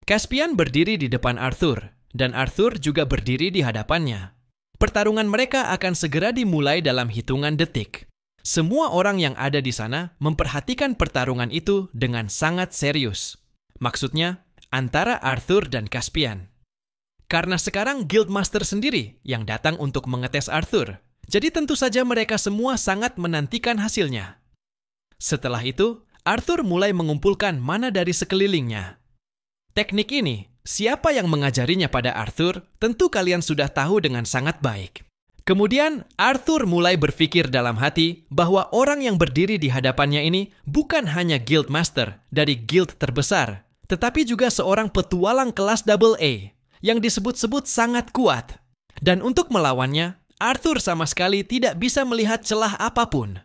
Caspian berdiri di depan Arthur, dan Arthur juga berdiri di hadapannya. Pertarungan mereka akan segera dimulai dalam hitungan detik. Semua orang yang ada di sana memperhatikan pertarungan itu dengan sangat serius. Maksudnya, antara Arthur dan Caspian. Karena sekarang Guildmaster sendiri yang datang untuk mengetes Arthur, jadi tentu saja mereka semua sangat menantikan hasilnya. Setelah itu, Arthur mulai mengumpulkan mana dari sekelilingnya. Teknik ini, siapa yang mengajarinya pada Arthur, tentu kalian sudah tahu dengan sangat baik. Kemudian, Arthur mulai berpikir dalam hati bahwa orang yang berdiri di hadapannya ini bukan hanya Guildmaster dari guild terbesar, tetapi juga seorang petualang kelas AA yang disebut-sebut sangat kuat. Dan untuk melawannya, Arthur sama sekali tidak bisa melihat celah apapun.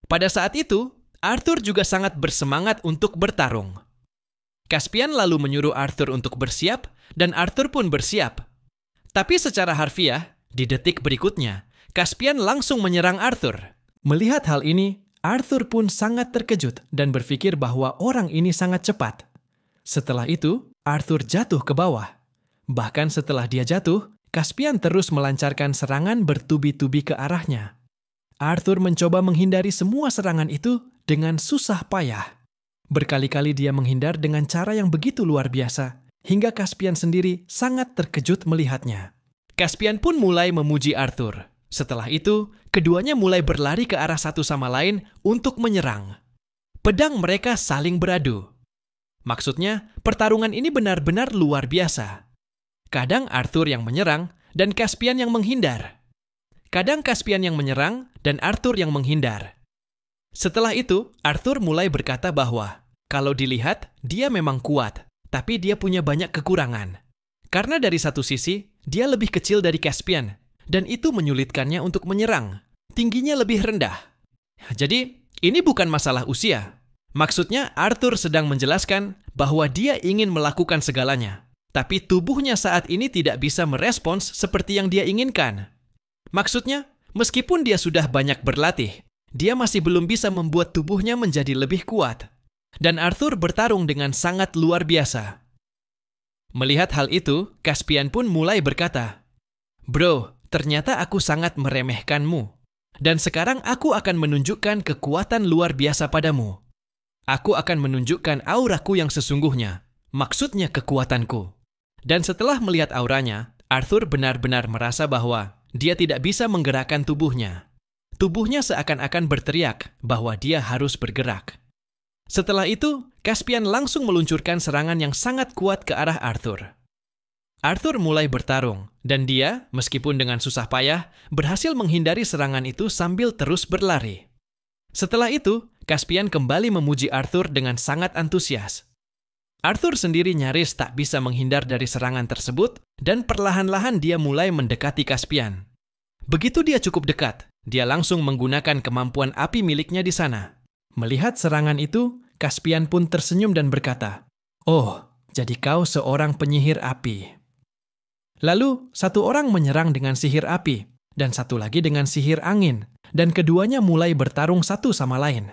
Pada saat itu, Arthur juga sangat bersemangat untuk bertarung. Caspian lalu menyuruh Arthur untuk bersiap, dan Arthur pun bersiap. Tapi secara harfiah, di detik berikutnya, Caspian langsung menyerang Arthur. Melihat hal ini, Arthur pun sangat terkejut dan berpikir bahwa orang ini sangat cepat. Setelah itu, Arthur jatuh ke bawah. Bahkan setelah dia jatuh, Caspian terus melancarkan serangan bertubi-tubi ke arahnya. Arthur mencoba menghindari semua serangan itu dengan susah payah. Berkali-kali dia menghindar dengan cara yang begitu luar biasa, hingga Caspian sendiri sangat terkejut melihatnya. Caspian pun mulai memuji Arthur. Setelah itu, keduanya mulai berlari ke arah satu sama lain untuk menyerang. Pedang mereka saling beradu. Maksudnya, pertarungan ini benar-benar luar biasa. Kadang Arthur yang menyerang dan Caspian yang menghindar. Kadang Caspian yang menyerang dan Arthur yang menghindar. Setelah itu, Arthur mulai berkata bahwa kalau dilihat, dia memang kuat, tapi dia punya banyak kekurangan. Karena dari satu sisi, dia lebih kecil dari Caspian, dan itu menyulitkannya untuk menyerang. Tingginya lebih rendah. Jadi, ini bukan masalah usia. Maksudnya, Arthur sedang menjelaskan bahwa dia ingin melakukan segalanya. Tapi tubuhnya saat ini tidak bisa merespons seperti yang dia inginkan. Maksudnya, meskipun dia sudah banyak berlatih, dia masih belum bisa membuat tubuhnya menjadi lebih kuat. Dan Arthur bertarung dengan sangat luar biasa. Melihat hal itu, Caspian pun mulai berkata, "Bro, ternyata aku sangat meremehkanmu. Dan sekarang aku akan menunjukkan kekuatan luar biasa padamu. Aku akan menunjukkan auraku yang sesungguhnya, maksudnya kekuatanku." Dan setelah melihat auranya, Arthur benar-benar merasa bahwa dia tidak bisa menggerakkan tubuhnya. Tubuhnya seakan-akan berteriak bahwa dia harus bergerak. Setelah itu, Caspian langsung meluncurkan serangan yang sangat kuat ke arah Arthur. Arthur mulai bertarung, dan dia, meskipun dengan susah payah, berhasil menghindari serangan itu sambil terus berlari. Setelah itu, Caspian kembali memuji Arthur dengan sangat antusias. Arthur sendiri nyaris tak bisa menghindar dari serangan tersebut, dan perlahan-lahan dia mulai mendekati Caspian. Begitu dia cukup dekat, dia langsung menggunakan kemampuan api miliknya di sana. Melihat serangan itu, Caspian pun tersenyum dan berkata, "Oh, jadi kau seorang penyihir api." Lalu, satu orang menyerang dengan sihir api, dan satu lagi dengan sihir angin, dan keduanya mulai bertarung satu sama lain.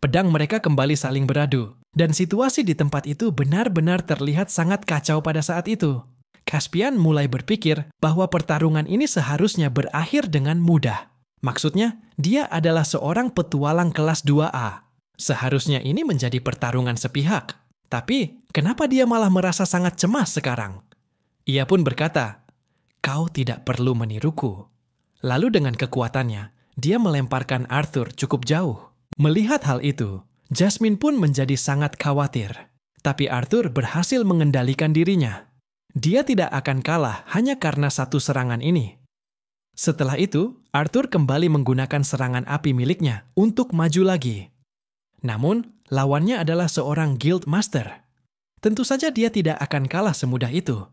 Pedang mereka kembali saling beradu, dan situasi di tempat itu benar-benar terlihat sangat kacau pada saat itu. Caspian mulai berpikir bahwa pertarungan ini seharusnya berakhir dengan mudah. Maksudnya, dia adalah seorang petualang kelas 2A. Seharusnya ini menjadi pertarungan sepihak. Tapi, kenapa dia malah merasa sangat cemas sekarang? Ia pun berkata, "Kau tidak perlu meniruku." Lalu dengan kekuatannya, dia melemparkan Arthur cukup jauh. Melihat hal itu, Jasmine pun menjadi sangat khawatir. Tapi Arthur berhasil mengendalikan dirinya. Dia tidak akan kalah hanya karena satu serangan ini. Setelah itu, Arthur kembali menggunakan serangan api miliknya untuk maju lagi. Namun, lawannya adalah seorang Guildmaster. Tentu saja dia tidak akan kalah semudah itu.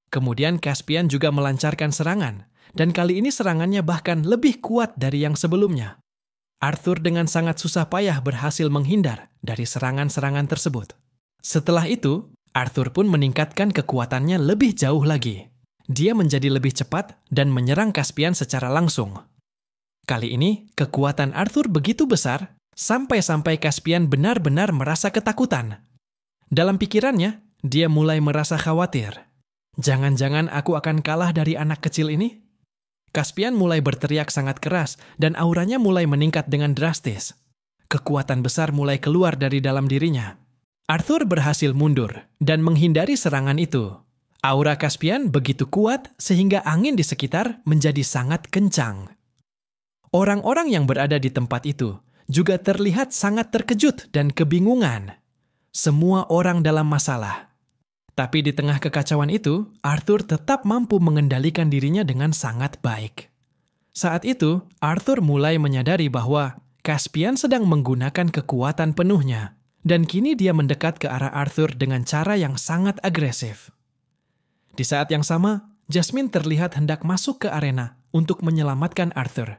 Kemudian Caspian juga melancarkan serangan, dan kali ini serangannya bahkan lebih kuat dari yang sebelumnya. Arthur dengan sangat susah payah berhasil menghindar dari serangan-serangan tersebut. Setelah itu, Arthur pun meningkatkan kekuatannya lebih jauh lagi. Dia menjadi lebih cepat dan menyerang Caspian secara langsung. Kali ini, kekuatan Arthur begitu besar, sampai-sampai Caspian benar-benar merasa ketakutan. Dalam pikirannya, dia mulai merasa khawatir. Jangan-jangan aku akan kalah dari anak kecil ini? Caspian mulai berteriak sangat keras dan auranya mulai meningkat dengan drastis. Kekuatan besar mulai keluar dari dalam dirinya. Arthur berhasil mundur dan menghindari serangan itu. Aura Caspian begitu kuat sehingga angin di sekitar menjadi sangat kencang. Orang-orang yang berada di tempat itu juga terlihat sangat terkejut dan kebingungan. Semua orang dalam masalah. Tapi di tengah kekacauan itu, Arthur tetap mampu mengendalikan dirinya dengan sangat baik. Saat itu, Arthur mulai menyadari bahwa Caspian sedang menggunakan kekuatan penuhnya, dan kini dia mendekat ke arah Arthur dengan cara yang sangat agresif. Di saat yang sama, Jasmine terlihat hendak masuk ke arena untuk menyelamatkan Arthur.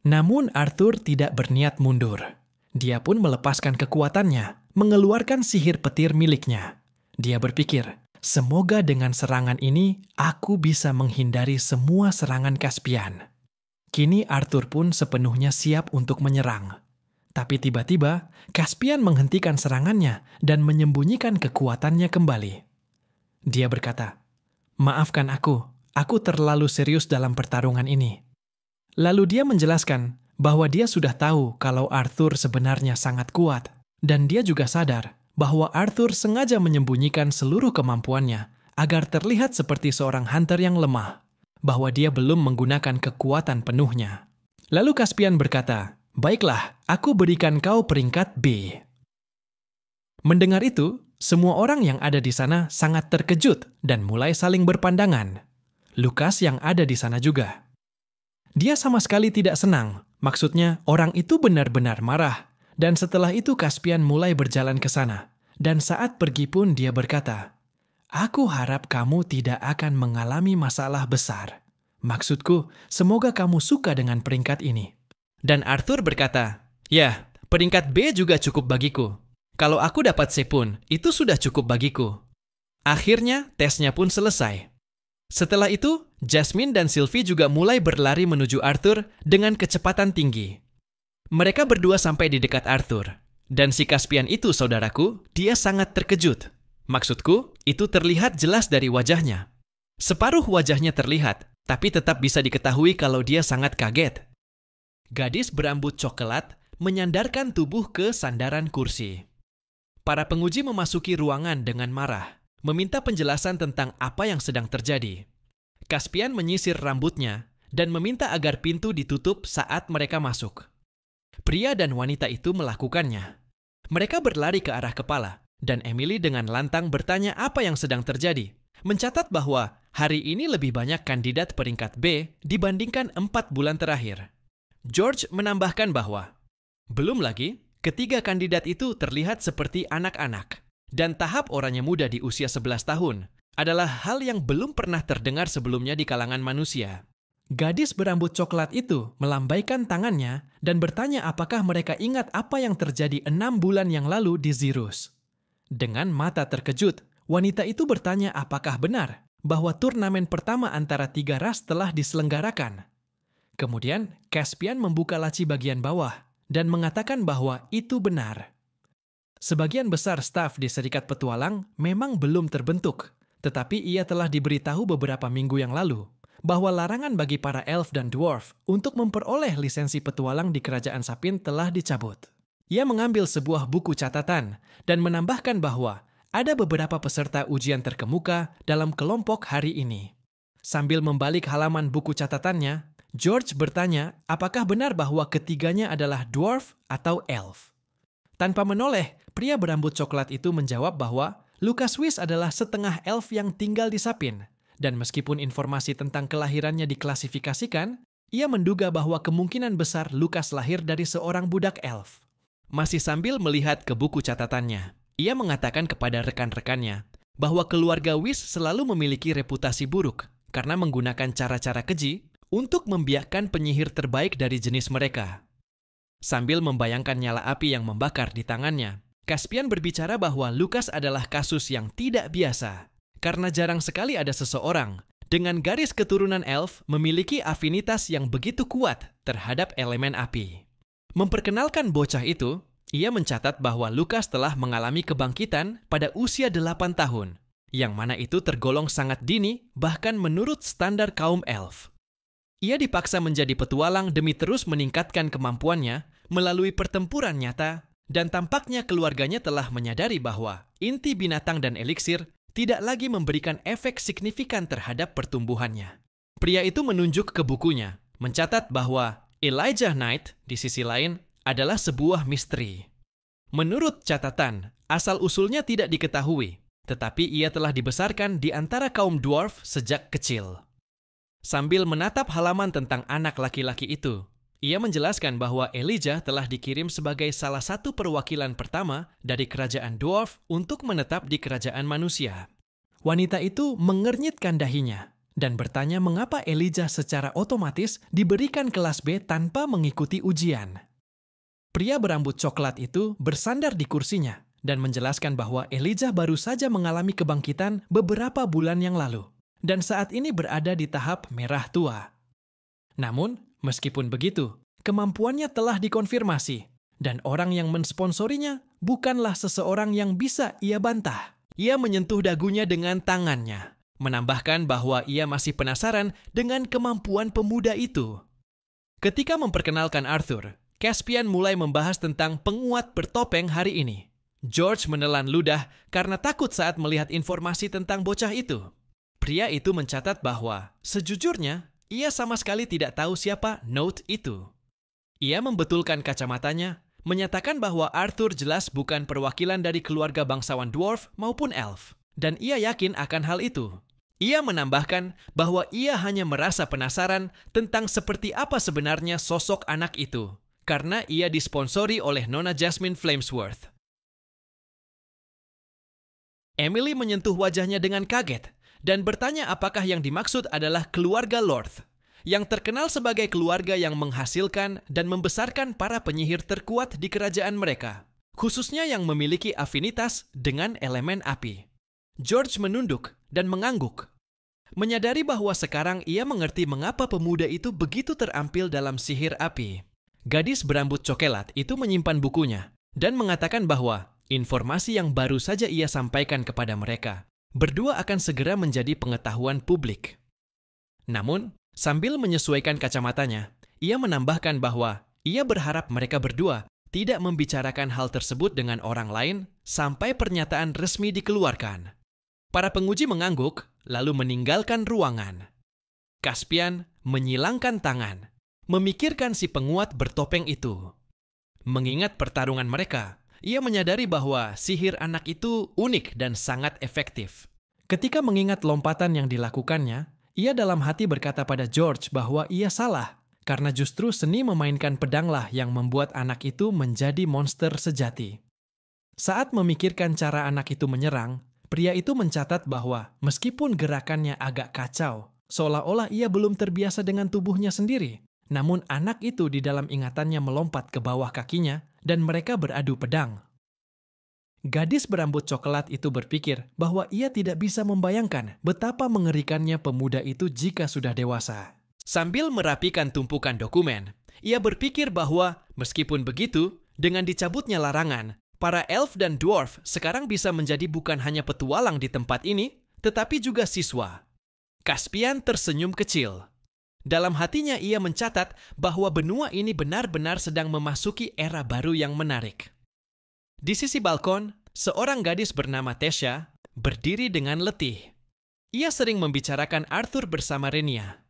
Namun Arthur tidak berniat mundur. Dia pun melepaskan kekuatannya, mengeluarkan sihir petir miliknya. Dia berpikir, semoga dengan serangan ini aku bisa menghindari semua serangan Caspian. Kini Arthur pun sepenuhnya siap untuk menyerang. Tapi tiba-tiba, Caspian menghentikan serangannya dan menyembunyikan kekuatannya kembali. Dia berkata, "Maafkan aku terlalu serius dalam pertarungan ini." Lalu dia menjelaskan bahwa dia sudah tahu kalau Arthur sebenarnya sangat kuat, dan dia juga sadar bahwa Arthur sengaja menyembunyikan seluruh kemampuannya agar terlihat seperti seorang hunter yang lemah, bahwa dia belum menggunakan kekuatan penuhnya. Lalu Caspian berkata, "Baiklah, aku berikan kau peringkat B." Mendengar itu, semua orang yang ada di sana sangat terkejut dan mulai saling berpandangan. Lukas yang ada di sana juga. Dia sama sekali tidak senang, maksudnya orang itu benar-benar marah. Dan setelah itu Caspian mulai berjalan ke sana. Dan saat pergi pun dia berkata, "Aku harap kamu tidak akan mengalami masalah besar. Maksudku, semoga kamu suka dengan peringkat ini." Dan Arthur berkata, "Ya, peringkat B juga cukup bagiku. Kalau aku dapat C pun, itu sudah cukup bagiku." Akhirnya, tesnya pun selesai. Setelah itu, Jasmine dan Sylvie juga mulai berlari menuju Arthur dengan kecepatan tinggi. Mereka berdua sampai di dekat Arthur. Dan si Caspian itu, saudaraku, dia sangat terkejut. Maksudku, itu terlihat jelas dari wajahnya. Separuh wajahnya terlihat, tapi tetap bisa diketahui kalau dia sangat kaget. Gadis berambut coklat menyandarkan tubuh ke sandaran kursi. Para penguji memasuki ruangan dengan marah, meminta penjelasan tentang apa yang sedang terjadi. Caspian menyisir rambutnya dan meminta agar pintu ditutup saat mereka masuk. Pria dan wanita itu melakukannya. Mereka berlari ke arah kepala, dan Emily dengan lantang bertanya apa yang sedang terjadi, mencatat bahwa hari ini lebih banyak kandidat peringkat B dibandingkan 4 bulan terakhir. George menambahkan bahwa, belum lagi, ketiga kandidat itu terlihat seperti anak-anak, dan tahap orangnya muda di usia 11 tahun adalah hal yang belum pernah terdengar sebelumnya di kalangan manusia. Gadis berambut coklat itu melambaikan tangannya dan bertanya apakah mereka ingat apa yang terjadi 6 bulan yang lalu di Zirus. Dengan mata terkejut, wanita itu bertanya apakah benar bahwa turnamen pertama antara 3 ras telah diselenggarakan. Kemudian, Caspian membuka laci bagian bawah dan mengatakan bahwa itu benar. Sebagian besar staf di Serikat Petualang memang belum terbentuk, tetapi ia telah diberitahu beberapa minggu yang lalu bahwa larangan bagi para elf dan dwarf untuk memperoleh lisensi petualang di Kerajaan Sapin telah dicabut. Ia mengambil sebuah buku catatan dan menambahkan bahwa ada beberapa peserta ujian terkemuka dalam kelompok hari ini. Sambil membalik halaman buku catatannya, George bertanya apakah benar bahwa ketiganya adalah dwarf atau elf. Tanpa menoleh, pria berambut coklat itu menjawab bahwa Lucas Wyss adalah setengah elf yang tinggal di Sapin. Dan meskipun informasi tentang kelahirannya diklasifikasikan, ia menduga bahwa kemungkinan besar Lucas lahir dari seorang budak elf. Masih sambil melihat ke buku catatannya, ia mengatakan kepada rekan-rekannya bahwa keluarga Wyss selalu memiliki reputasi buruk karena menggunakan cara-cara keji untuk membiakkan penyihir terbaik dari jenis mereka. Sambil membayangkan nyala api yang membakar di tangannya, Caspian berbicara bahwa Lucas adalah kasus yang tidak biasa. Karena jarang sekali ada seseorang dengan garis keturunan elf memiliki afinitas yang begitu kuat terhadap elemen api. Memperkenalkan bocah itu, Ia mencatat bahwa Lukas telah mengalami kebangkitan pada usia 8 tahun, yang mana itu tergolong sangat dini bahkan menurut standar kaum elf. Ia dipaksa menjadi petualang demi terus meningkatkan kemampuannya melalui pertempuran nyata, dan tampaknya keluarganya telah menyadari bahwa inti binatang dan eliksir tidak lagi memberikan efek signifikan terhadap pertumbuhannya. Pria itu menunjuk ke bukunya, mencatat bahwa Elijah Knight, di sisi lain, adalah sebuah misteri. Menurut catatan, asal-usulnya tidak diketahui, tetapi ia telah dibesarkan di antara kaum dwarf sejak kecil. Sambil menatap halaman tentang anak laki-laki itu, ia menjelaskan bahwa Elijah telah dikirim sebagai salah satu perwakilan pertama dari kerajaan dwarf untuk menetap di kerajaan manusia. Wanita itu mengernyitkan dahinya dan bertanya mengapa Elijah secara otomatis diberikan kelas B tanpa mengikuti ujian. Pria berambut coklat itu bersandar di kursinya dan menjelaskan bahwa Elijah baru saja mengalami kebangkitan beberapa bulan yang lalu, dan saat ini berada di tahap merah tua. Namun, meskipun begitu, kemampuannya telah dikonfirmasi, dan orang yang mensponsorinya bukanlah seseorang yang bisa ia bantah. Ia menyentuh dagunya dengan tangannya, menambahkan bahwa ia masih penasaran dengan kemampuan pemuda itu. Ketika memperkenalkan Arthur, Caspian mulai membahas tentang penguat bertopeng hari ini. George menelan ludah karena takut saat melihat informasi tentang bocah itu. Pria itu mencatat bahwa, sejujurnya, ia sama sekali tidak tahu siapa Note itu. Ia membetulkan kacamatanya, menyatakan bahwa Arthur jelas bukan perwakilan dari keluarga bangsawan dwarf maupun elf, dan ia yakin akan hal itu. Ia menambahkan bahwa ia hanya merasa penasaran tentang seperti apa sebenarnya sosok anak itu, karena ia disponsori oleh Nona Jasmine Flamesworth. Emily menyentuh wajahnya dengan kaget dan bertanya apakah yang dimaksud adalah keluarga Lorth, yang terkenal sebagai keluarga yang menghasilkan dan membesarkan para penyihir terkuat di kerajaan mereka, khususnya yang memiliki afinitas dengan elemen api. George menunduk dan mengangguk, menyadari bahwa sekarang ia mengerti mengapa pemuda itu begitu terampil dalam sihir api. Gadis berambut coklat itu menyimpan bukunya dan mengatakan bahwa informasi yang baru saja ia sampaikan kepada mereka berdua akan segera menjadi pengetahuan publik. Namun, sambil menyesuaikan kacamatanya, ia menambahkan bahwa ia berharap mereka berdua tidak membicarakan hal tersebut dengan orang lain sampai pernyataan resmi dikeluarkan. Para penguji mengangguk, lalu meninggalkan ruangan. Caspian menyilangkan tangan, memikirkan si penguat bertopeng itu. Mengingat pertarungan mereka, ia menyadari bahwa sihir anak itu unik dan sangat efektif. Ketika mengingat lompatan yang dilakukannya, ia dalam hati berkata pada George bahwa ia salah, karena justru seni memainkan pedanglah yang membuat anak itu menjadi monster sejati. Saat memikirkan cara anak itu menyerang, pria itu mencatat bahwa meskipun gerakannya agak kacau, seolah-olah ia belum terbiasa dengan tubuhnya sendiri, namun anak itu di dalam ingatannya melompat ke bawah kakinya dan mereka beradu pedang. Gadis berambut coklat itu berpikir bahwa ia tidak bisa membayangkan betapa mengerikannya pemuda itu jika sudah dewasa. Sambil merapikan tumpukan dokumen, ia berpikir bahwa meskipun begitu, dengan dicabutnya larangan, para elf dan dwarf sekarang bisa menjadi bukan hanya petualang di tempat ini, tetapi juga siswa. Caspian tersenyum kecil. Dalam hatinya ia mencatat bahwa benua ini benar-benar sedang memasuki era baru yang menarik. Di sisi balkon, seorang gadis bernama Tesha berdiri dengan letih. Ia sering membicarakan Arthur bersama Renia.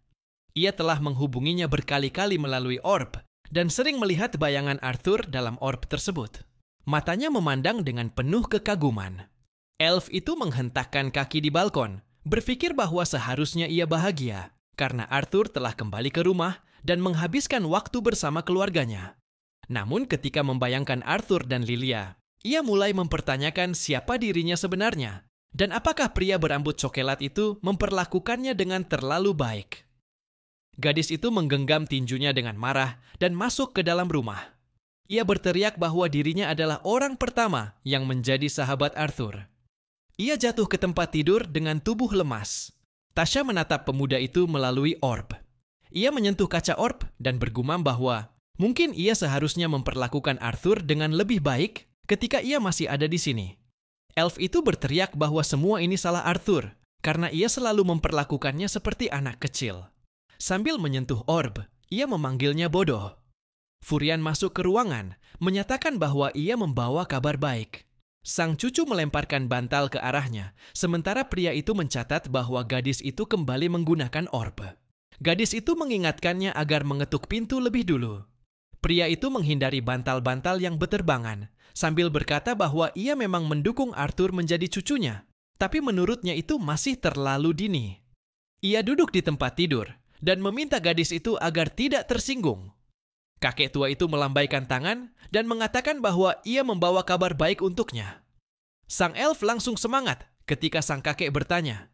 Ia telah menghubunginya berkali-kali melalui orb dan sering melihat bayangan Arthur dalam orb tersebut. Matanya memandang dengan penuh kekaguman. Elf itu menghentakkan kaki di balkon, berpikir bahwa seharusnya ia bahagia karena Arthur telah kembali ke rumah dan menghabiskan waktu bersama keluarganya. Namun ketika membayangkan Arthur dan Lilia, ia mulai mempertanyakan siapa dirinya sebenarnya dan apakah pria berambut coklat itu memperlakukannya dengan terlalu baik. Gadis itu menggenggam tinjunya dengan marah dan masuk ke dalam rumah. Ia berteriak bahwa dirinya adalah orang pertama yang menjadi sahabat Arthur. Ia jatuh ke tempat tidur dengan tubuh lemas. Tasha menatap pemuda itu melalui orb. Ia menyentuh kaca orb dan bergumam bahwa Mungkin ia seharusnya memperlakukan Arthur dengan lebih baik ketika ia masih ada di sini. Elf itu berteriak bahwa semua ini salah Arthur, karena ia selalu memperlakukannya seperti anak kecil. Sambil menyentuh orb, ia memanggilnya bodoh. Furian masuk ke ruangan, menyatakan bahwa ia membawa kabar baik. Sang cucu melemparkan bantal ke arahnya, sementara pria itu mencatat bahwa gadis itu kembali menggunakan orb. Gadis itu mengingatkannya agar mengetuk pintu lebih dulu. Pria itu menghindari bantal-bantal yang beterbangan, sambil berkata bahwa ia memang mendukung Arthur menjadi cucunya, tapi menurutnya itu masih terlalu dini. Ia duduk di tempat tidur dan meminta gadis itu agar tidak tersinggung. Kakek tua itu melambaikan tangan dan mengatakan bahwa ia membawa kabar baik untuknya. Sang elf langsung semangat ketika sang kakek bertanya,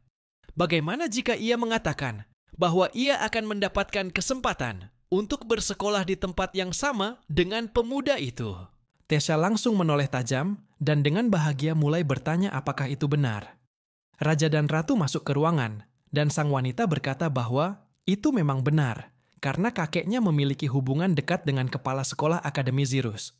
bagaimana jika ia mengatakan bahwa ia akan mendapatkan kesempatan untuk bersekolah di tempat yang sama dengan pemuda itu? Tessa langsung menoleh tajam dan dengan bahagia mulai bertanya apakah itu benar. Raja dan ratu masuk ke ruangan dan sang wanita berkata bahwa itu memang benar karena kakeknya memiliki hubungan dekat dengan kepala sekolah Akademi Zirus.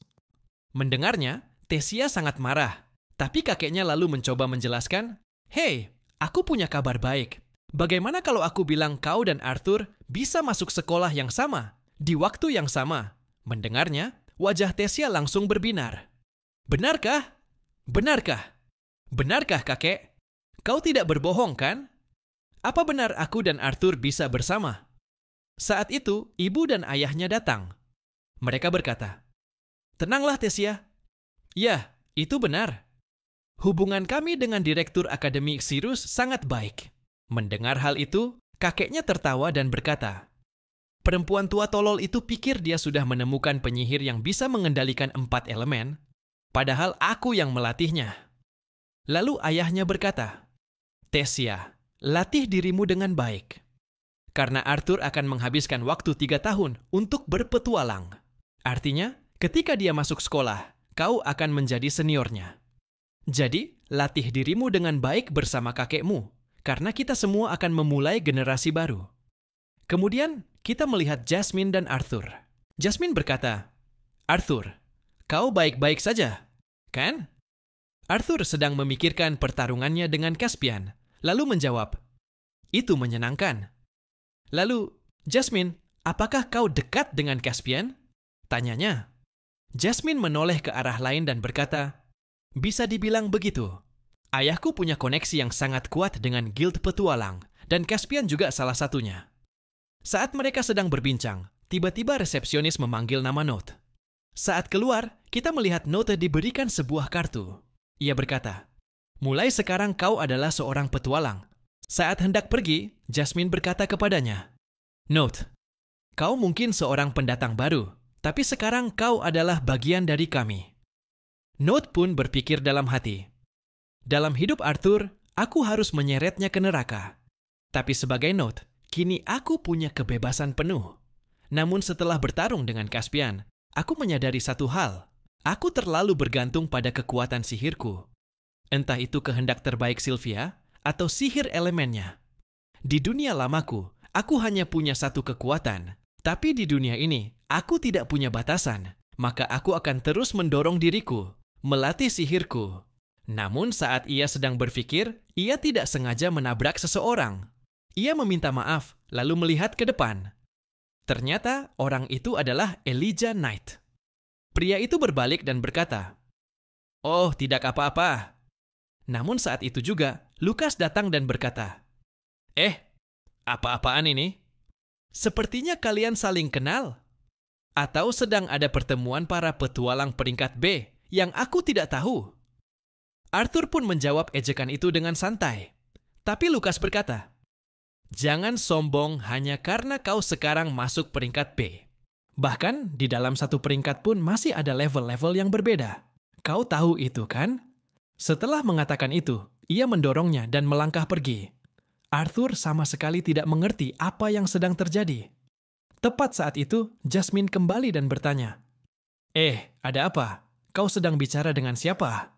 Mendengarnya, Tessia sangat marah, tapi kakeknya lalu mencoba menjelaskan, "Hei, aku punya kabar baik. Bagaimana kalau aku bilang kau dan Arthur bisa masuk sekolah yang sama, di waktu yang sama?" Mendengarnya, wajah Tessia langsung berbinar. "Benarkah? Benarkah? Benarkah, kakek? Kau tidak berbohong, kan? Apa benar aku dan Arthur bisa bersama?" Saat itu, ibu dan ayahnya datang. Mereka berkata, "Tenanglah, Tessia. Ya, itu benar. Hubungan kami dengan Direktur Akademi Zirus sangat baik." Mendengar hal itu, kakeknya tertawa dan berkata, "Perempuan tua tolol itu pikir dia sudah menemukan penyihir yang bisa mengendalikan 4 elemen, padahal aku yang melatihnya." Lalu ayahnya berkata, "Tessia, latih dirimu dengan baik. Karena Arthur akan menghabiskan waktu 3 tahun untuk berpetualang. Artinya, ketika dia masuk sekolah, kau akan menjadi seniornya. Jadi, latih dirimu dengan baik bersama kakekmu, karena kita semua akan memulai generasi baru." Kemudian, kita melihat Jasmine dan Arthur. Jasmine berkata, "Arthur, kau baik-baik saja, kan?" Arthur sedang memikirkan pertarungannya dengan Caspian, lalu menjawab, "Itu menyenangkan." Lalu, "Jasmine, apakah kau dekat dengan Caspian?" tanyanya. Jasmine menoleh ke arah lain dan berkata, "Bisa dibilang begitu. Ayahku punya koneksi yang sangat kuat dengan Guild Petualang, dan Caspian juga salah satunya." Saat mereka sedang berbincang, tiba-tiba resepsionis memanggil nama Note. Saat keluar, kita melihat Note diberikan sebuah kartu. Ia berkata, "Mulai sekarang kau adalah seorang petualang." Saat hendak pergi, Jasmine berkata kepadanya, "Note, kau mungkin seorang pendatang baru, tapi sekarang kau adalah bagian dari kami." Note pun berpikir dalam hati, "Dalam hidup Arthur, aku harus menyeretnya ke neraka. Tapi sebagai Note, kini aku punya kebebasan penuh. Namun setelah bertarung dengan Caspian, aku menyadari satu hal. Aku terlalu bergantung pada kekuatan sihirku. Entah itu kehendak terbaik Sylvia atau sihir elemennya. Di dunia lamaku, aku hanya punya satu kekuatan. Tapi di dunia ini, aku tidak punya batasan. Maka aku akan terus mendorong diriku, melatih sihirku." Namun saat ia sedang berpikir, ia tidak sengaja menabrak seseorang. Ia meminta maaf, lalu melihat ke depan. Ternyata orang itu adalah Elijah Knight. Pria itu berbalik dan berkata, "Oh, tidak apa-apa." Namun saat itu juga, Lukas datang dan berkata, Apa-apaan ini? Sepertinya kalian saling kenal. Atau sedang ada pertemuan para petualang peringkat B yang aku tidak tahu?" Arthur pun menjawab ejekan itu dengan santai. Tapi Lukas berkata, "Jangan sombong hanya karena kau sekarang masuk peringkat B. Bahkan di dalam satu peringkat pun masih ada level-level yang berbeda. Kau tahu itu, kan?" Setelah mengatakan itu, ia mendorongnya dan melangkah pergi. Arthur sama sekali tidak mengerti apa yang sedang terjadi. Tepat saat itu, Jasmine kembali dan bertanya, "Ada apa? Kau sedang bicara dengan siapa?"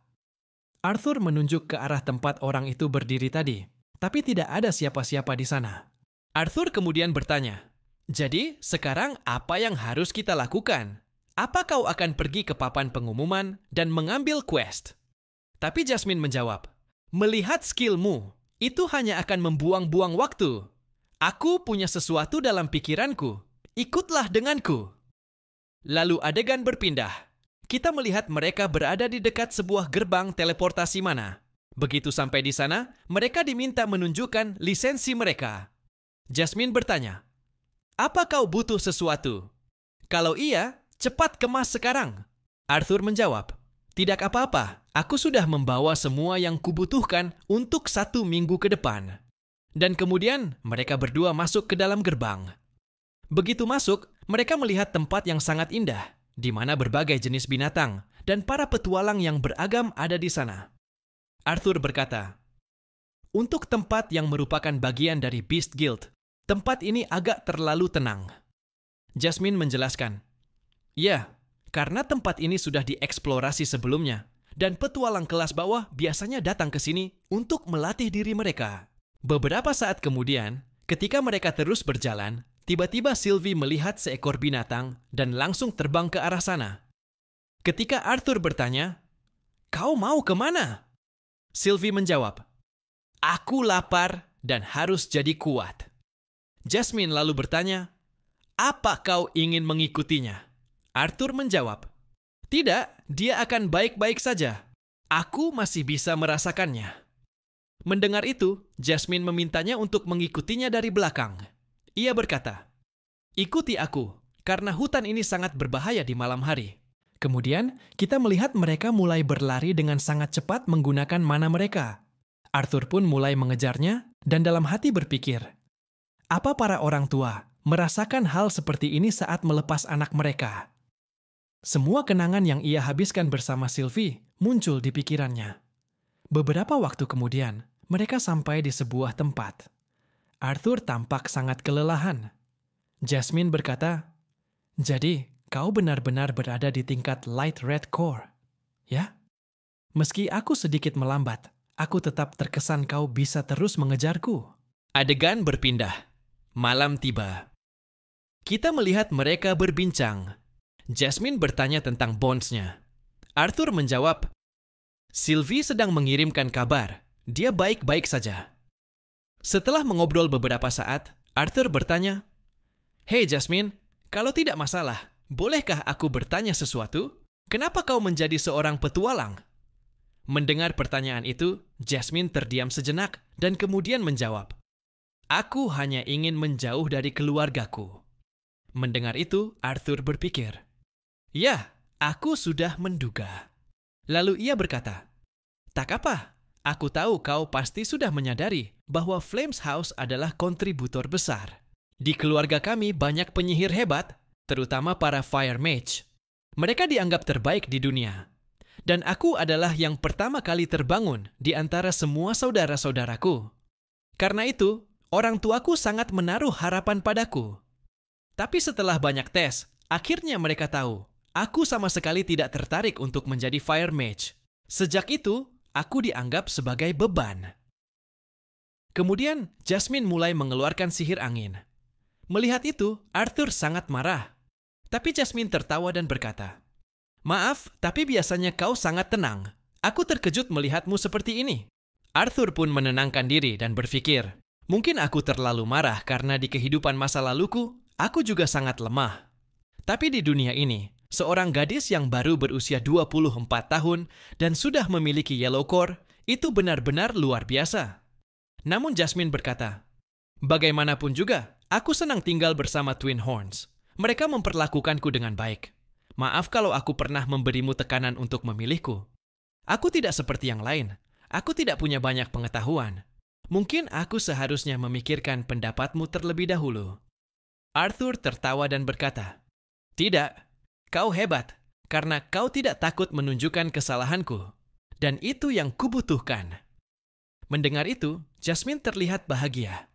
Arthur menunjuk ke arah tempat orang itu berdiri tadi, tapi tidak ada siapa-siapa di sana. Arthur kemudian bertanya, Jadi, sekarang apa yang harus kita lakukan? Apa kau akan pergi ke papan pengumuman dan mengambil quest? Tapi Jasmine menjawab, melihat skillmu, itu hanya akan membuang-buang waktu. Aku punya sesuatu dalam pikiranku. Ikutlah denganku. Lalu adegan berpindah. Kita melihat mereka berada di dekat sebuah gerbang teleportasi mana. Begitu sampai di sana, mereka diminta menunjukkan lisensi mereka. Jasmine bertanya, apa kau butuh sesuatu? Kalau iya, cepat kemas sekarang. Arthur menjawab, tidak apa-apa, aku sudah membawa semua yang kubutuhkan untuk 1 minggu ke depan. Dan kemudian mereka berdua masuk ke dalam gerbang. Begitu masuk, mereka melihat tempat yang sangat indah, di mana berbagai jenis binatang dan para petualang yang beragam ada di sana. Arthur berkata, untuk tempat yang merupakan bagian dari Beast Guild, tempat ini agak terlalu tenang. Jasmine menjelaskan, ya, karena tempat ini sudah dieksplorasi sebelumnya, dan petualang kelas bawah biasanya datang ke sini untuk melatih diri mereka. Beberapa saat kemudian, ketika mereka terus berjalan, tiba-tiba Sylvie melihat seekor binatang dan langsung terbang ke arah sana. Ketika Arthur bertanya, kau mau kemana? Sylvie menjawab, aku lapar dan harus jadi kuat. Jasmine lalu bertanya, apa kau ingin mengikutinya? Arthur menjawab, tidak, dia akan baik-baik saja. Aku masih bisa merasakannya. Mendengar itu, Jasmine memintanya untuk mengikutinya dari belakang. Ia berkata, ikuti aku, karena hutan ini sangat berbahaya di malam hari. Kemudian, kita melihat mereka mulai berlari dengan sangat cepat menggunakan mana mereka. Arthur pun mulai mengejarnya, dan dalam hati berpikir, apa para orang tua merasakan hal seperti ini saat melepas anak mereka? Semua kenangan yang ia habiskan bersama Sylvie muncul di pikirannya. Beberapa waktu kemudian, mereka sampai di sebuah tempat. Arthur tampak sangat kelelahan. Jasmine berkata, jadi kau benar-benar berada di tingkat Light Red Core, ya? Meski aku sedikit melambat, aku tetap terkesan kau bisa terus mengejarku. Adegan berpindah. Malam tiba. Kita melihat mereka berbincang. Jasmine bertanya tentang bonds-nya. Arthur menjawab, Sylvie sedang mengirimkan kabar. Dia baik-baik saja. Setelah mengobrol beberapa saat, Arthur bertanya, Hei Jasmine, kalau tidak masalah, bolehkah aku bertanya sesuatu? Kenapa kau menjadi seorang petualang? Mendengar pertanyaan itu, Jasmine terdiam sejenak dan kemudian menjawab, aku hanya ingin menjauh dari keluargaku. Mendengar itu, Arthur berpikir, ya, aku sudah menduga. Lalu ia berkata, tak apa, aku tahu kau pasti sudah menyadari bahwa Flames House adalah kontributor besar. Di keluarga kami banyak penyihir hebat, terutama para Fire Mage. Mereka dianggap terbaik di dunia. Dan aku adalah yang pertama kali terbangun di antara semua saudara-saudaraku. Karena itu, orang tuaku sangat menaruh harapan padaku. Tapi setelah banyak tes, akhirnya mereka tahu, aku sama sekali tidak tertarik untuk menjadi Fire Mage. Sejak itu, aku dianggap sebagai beban. Kemudian, Jasmine mulai mengeluarkan sihir angin. Melihat itu, Arthur sangat marah. Tapi Jasmine tertawa dan berkata, maaf, tapi biasanya kau sangat tenang. Aku terkejut melihatmu seperti ini. Arthur pun menenangkan diri dan berpikir, mungkin aku terlalu marah karena di kehidupan masa laluku, aku juga sangat lemah. Tapi di dunia ini, seorang gadis yang baru berusia 24 tahun dan sudah memiliki Yellow Core, itu benar-benar luar biasa. Namun Jasmine berkata, bagaimanapun juga, aku senang tinggal bersama Twin Horns. Mereka memperlakukanku dengan baik. Maaf kalau aku pernah memberimu tekanan untuk memilihku. Aku tidak seperti yang lain. Aku tidak punya banyak pengetahuan. Mungkin aku seharusnya memikirkan pendapatmu terlebih dahulu. Arthur tertawa dan berkata, tidak, kau hebat, karena kau tidak takut menunjukkan kesalahanku. Dan itu yang kubutuhkan. Mendengar itu, Jasmine terlihat bahagia.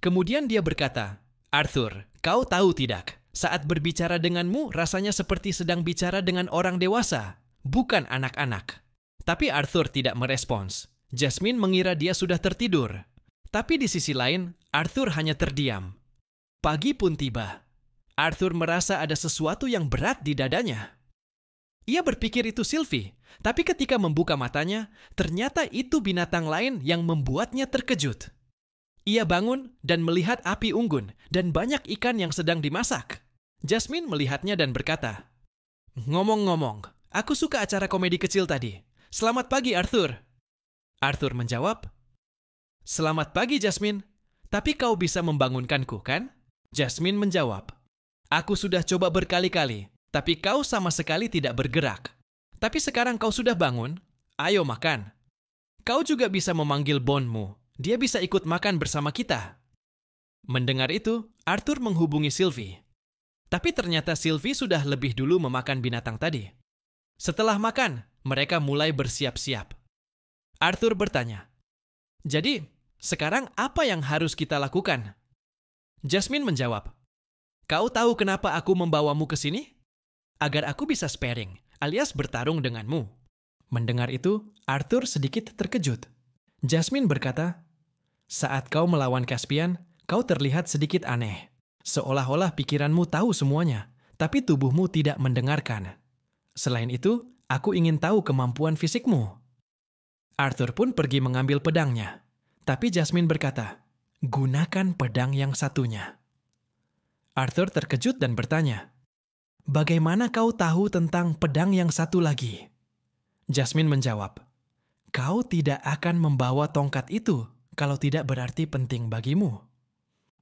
Kemudian dia berkata, Arthur, kau tahu tidak, saat berbicara denganmu rasanya seperti sedang bicara dengan orang dewasa, bukan anak-anak. Tapi Arthur tidak merespons. Jasmine mengira dia sudah tertidur. Tapi di sisi lain, Arthur hanya terdiam. Pagi pun tiba. Arthur merasa ada sesuatu yang berat di dadanya. Ia berpikir itu Sylvie, tapi ketika membuka matanya, ternyata itu binatang lain yang membuatnya terkejut. Ia bangun dan melihat api unggun dan banyak ikan yang sedang dimasak. Jasmine melihatnya dan berkata, "Ngomong-ngomong, aku suka acara komedi kecil tadi. Selamat pagi, Arthur." Arthur menjawab, "Selamat pagi, Jasmine. Tapi kau bisa membangunkanku, kan?" Jasmine menjawab, "Aku sudah coba berkali-kali, tapi kau sama sekali tidak bergerak. Tapi sekarang kau sudah bangun, ayo makan. Kau juga bisa memanggil Bondmu. Dia bisa ikut makan bersama kita." Mendengar itu, Arthur menghubungi Sylvie. Tapi ternyata Sylvie sudah lebih dulu memakan binatang tadi. Setelah makan, mereka mulai bersiap-siap. Arthur bertanya, "Jadi, sekarang apa yang harus kita lakukan?" Jasmine menjawab, "Kau tahu kenapa aku membawamu ke sini? Agar aku bisa sparring, alias bertarung denganmu." Mendengar itu, Arthur sedikit terkejut. Jasmine berkata, "Saat kau melawan Caspian, kau terlihat sedikit aneh. Seolah-olah pikiranmu tahu semuanya, tapi tubuhmu tidak mendengarkan. Selain itu, aku ingin tahu kemampuan fisikmu." Arthur pun pergi mengambil pedangnya. Tapi Jasmine berkata, "Gunakan pedang yang satunya." Arthur terkejut dan bertanya, "Bagaimana kau tahu tentang pedang yang satu lagi?" Jasmine menjawab, "Kau tidak akan membawa tongkat itu kalau tidak berarti penting bagimu."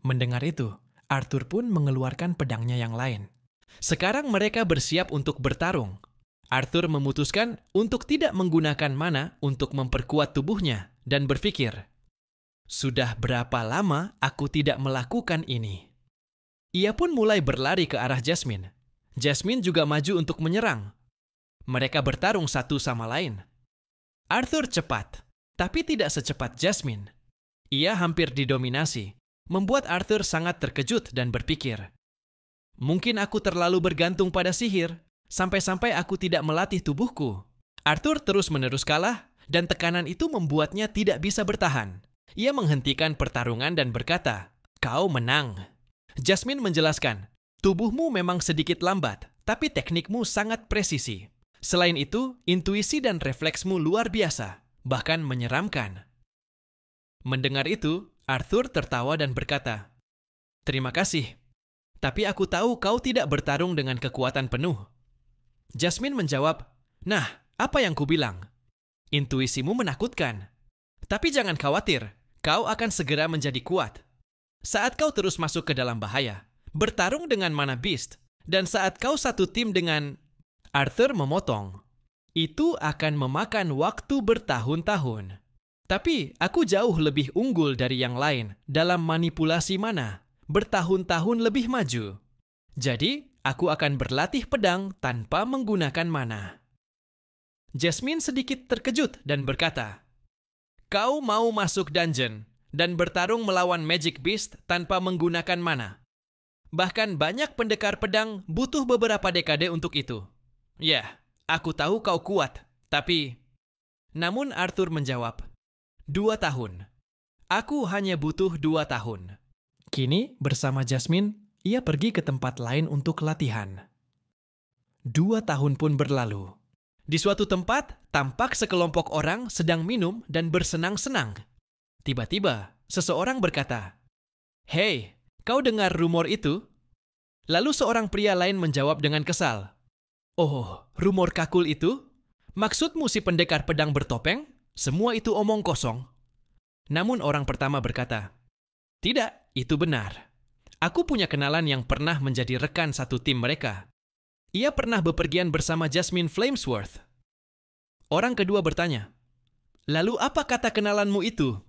Mendengar itu, Arthur pun mengeluarkan pedangnya yang lain. Sekarang mereka bersiap untuk bertarung. Arthur memutuskan untuk tidak menggunakan mana untuk memperkuat tubuhnya dan berpikir, "Sudah berapa lama aku tidak melakukan ini?" Ia pun mulai berlari ke arah Jasmine. Jasmine juga maju untuk menyerang. Mereka bertarung satu sama lain. Arthur cepat, tapi tidak secepat Jasmine. Ia hampir didominasi, membuat Arthur sangat terkejut dan berpikir, "Mungkin aku terlalu bergantung pada sihir, sampai-sampai aku tidak melatih tubuhku." Arthur terus-menerus kalah, dan tekanan itu membuatnya tidak bisa bertahan. Ia menghentikan pertarungan dan berkata, "Kau menang." Jasmine menjelaskan, "Tubuhmu memang sedikit lambat, tapi teknikmu sangat presisi. Selain itu, intuisi dan refleksmu luar biasa, bahkan menyeramkan." Mendengar itu, Arthur tertawa dan berkata, "Terima kasih, tapi aku tahu kau tidak bertarung dengan kekuatan penuh." Jasmine menjawab, "Nah, apa yang kubilang? Intuisimu menakutkan. Tapi jangan khawatir, kau akan segera menjadi kuat. Saat kau terus masuk ke dalam bahaya, bertarung dengan mana beast, dan saat kau satu tim dengan..." Arthur memotong, "Itu akan memakan waktu bertahun-tahun. Tapi aku jauh lebih unggul dari yang lain dalam manipulasi mana, bertahun-tahun lebih maju. Jadi, aku akan berlatih pedang tanpa menggunakan mana." Jasmine sedikit terkejut dan berkata, "Kau mau masuk dungeon dan bertarung melawan Magic Beast tanpa menggunakan mana? Bahkan banyak pendekar pedang butuh beberapa dekade untuk itu. Ya, aku tahu kau kuat, tapi..." Namun Arthur menjawab, 2 tahun. Aku hanya butuh 2 tahun. Kini, bersama Jasmine, ia pergi ke tempat lain untuk latihan. 2 tahun pun berlalu. Di suatu tempat, tampak sekelompok orang sedang minum dan bersenang-senang. Tiba-tiba, seseorang berkata, "Hei, kau dengar rumor itu?" Lalu seorang pria lain menjawab dengan kesal, "Oh, rumor kakul itu? Maksudmu si pendekar pedang bertopeng? Semua itu omong kosong." Namun orang pertama berkata, "Tidak, itu benar. Aku punya kenalan yang pernah menjadi rekan satu tim mereka. Ia pernah bepergian bersama Jasmine Flamesworth." Orang kedua bertanya, "Lalu apa kata kenalanmu itu?"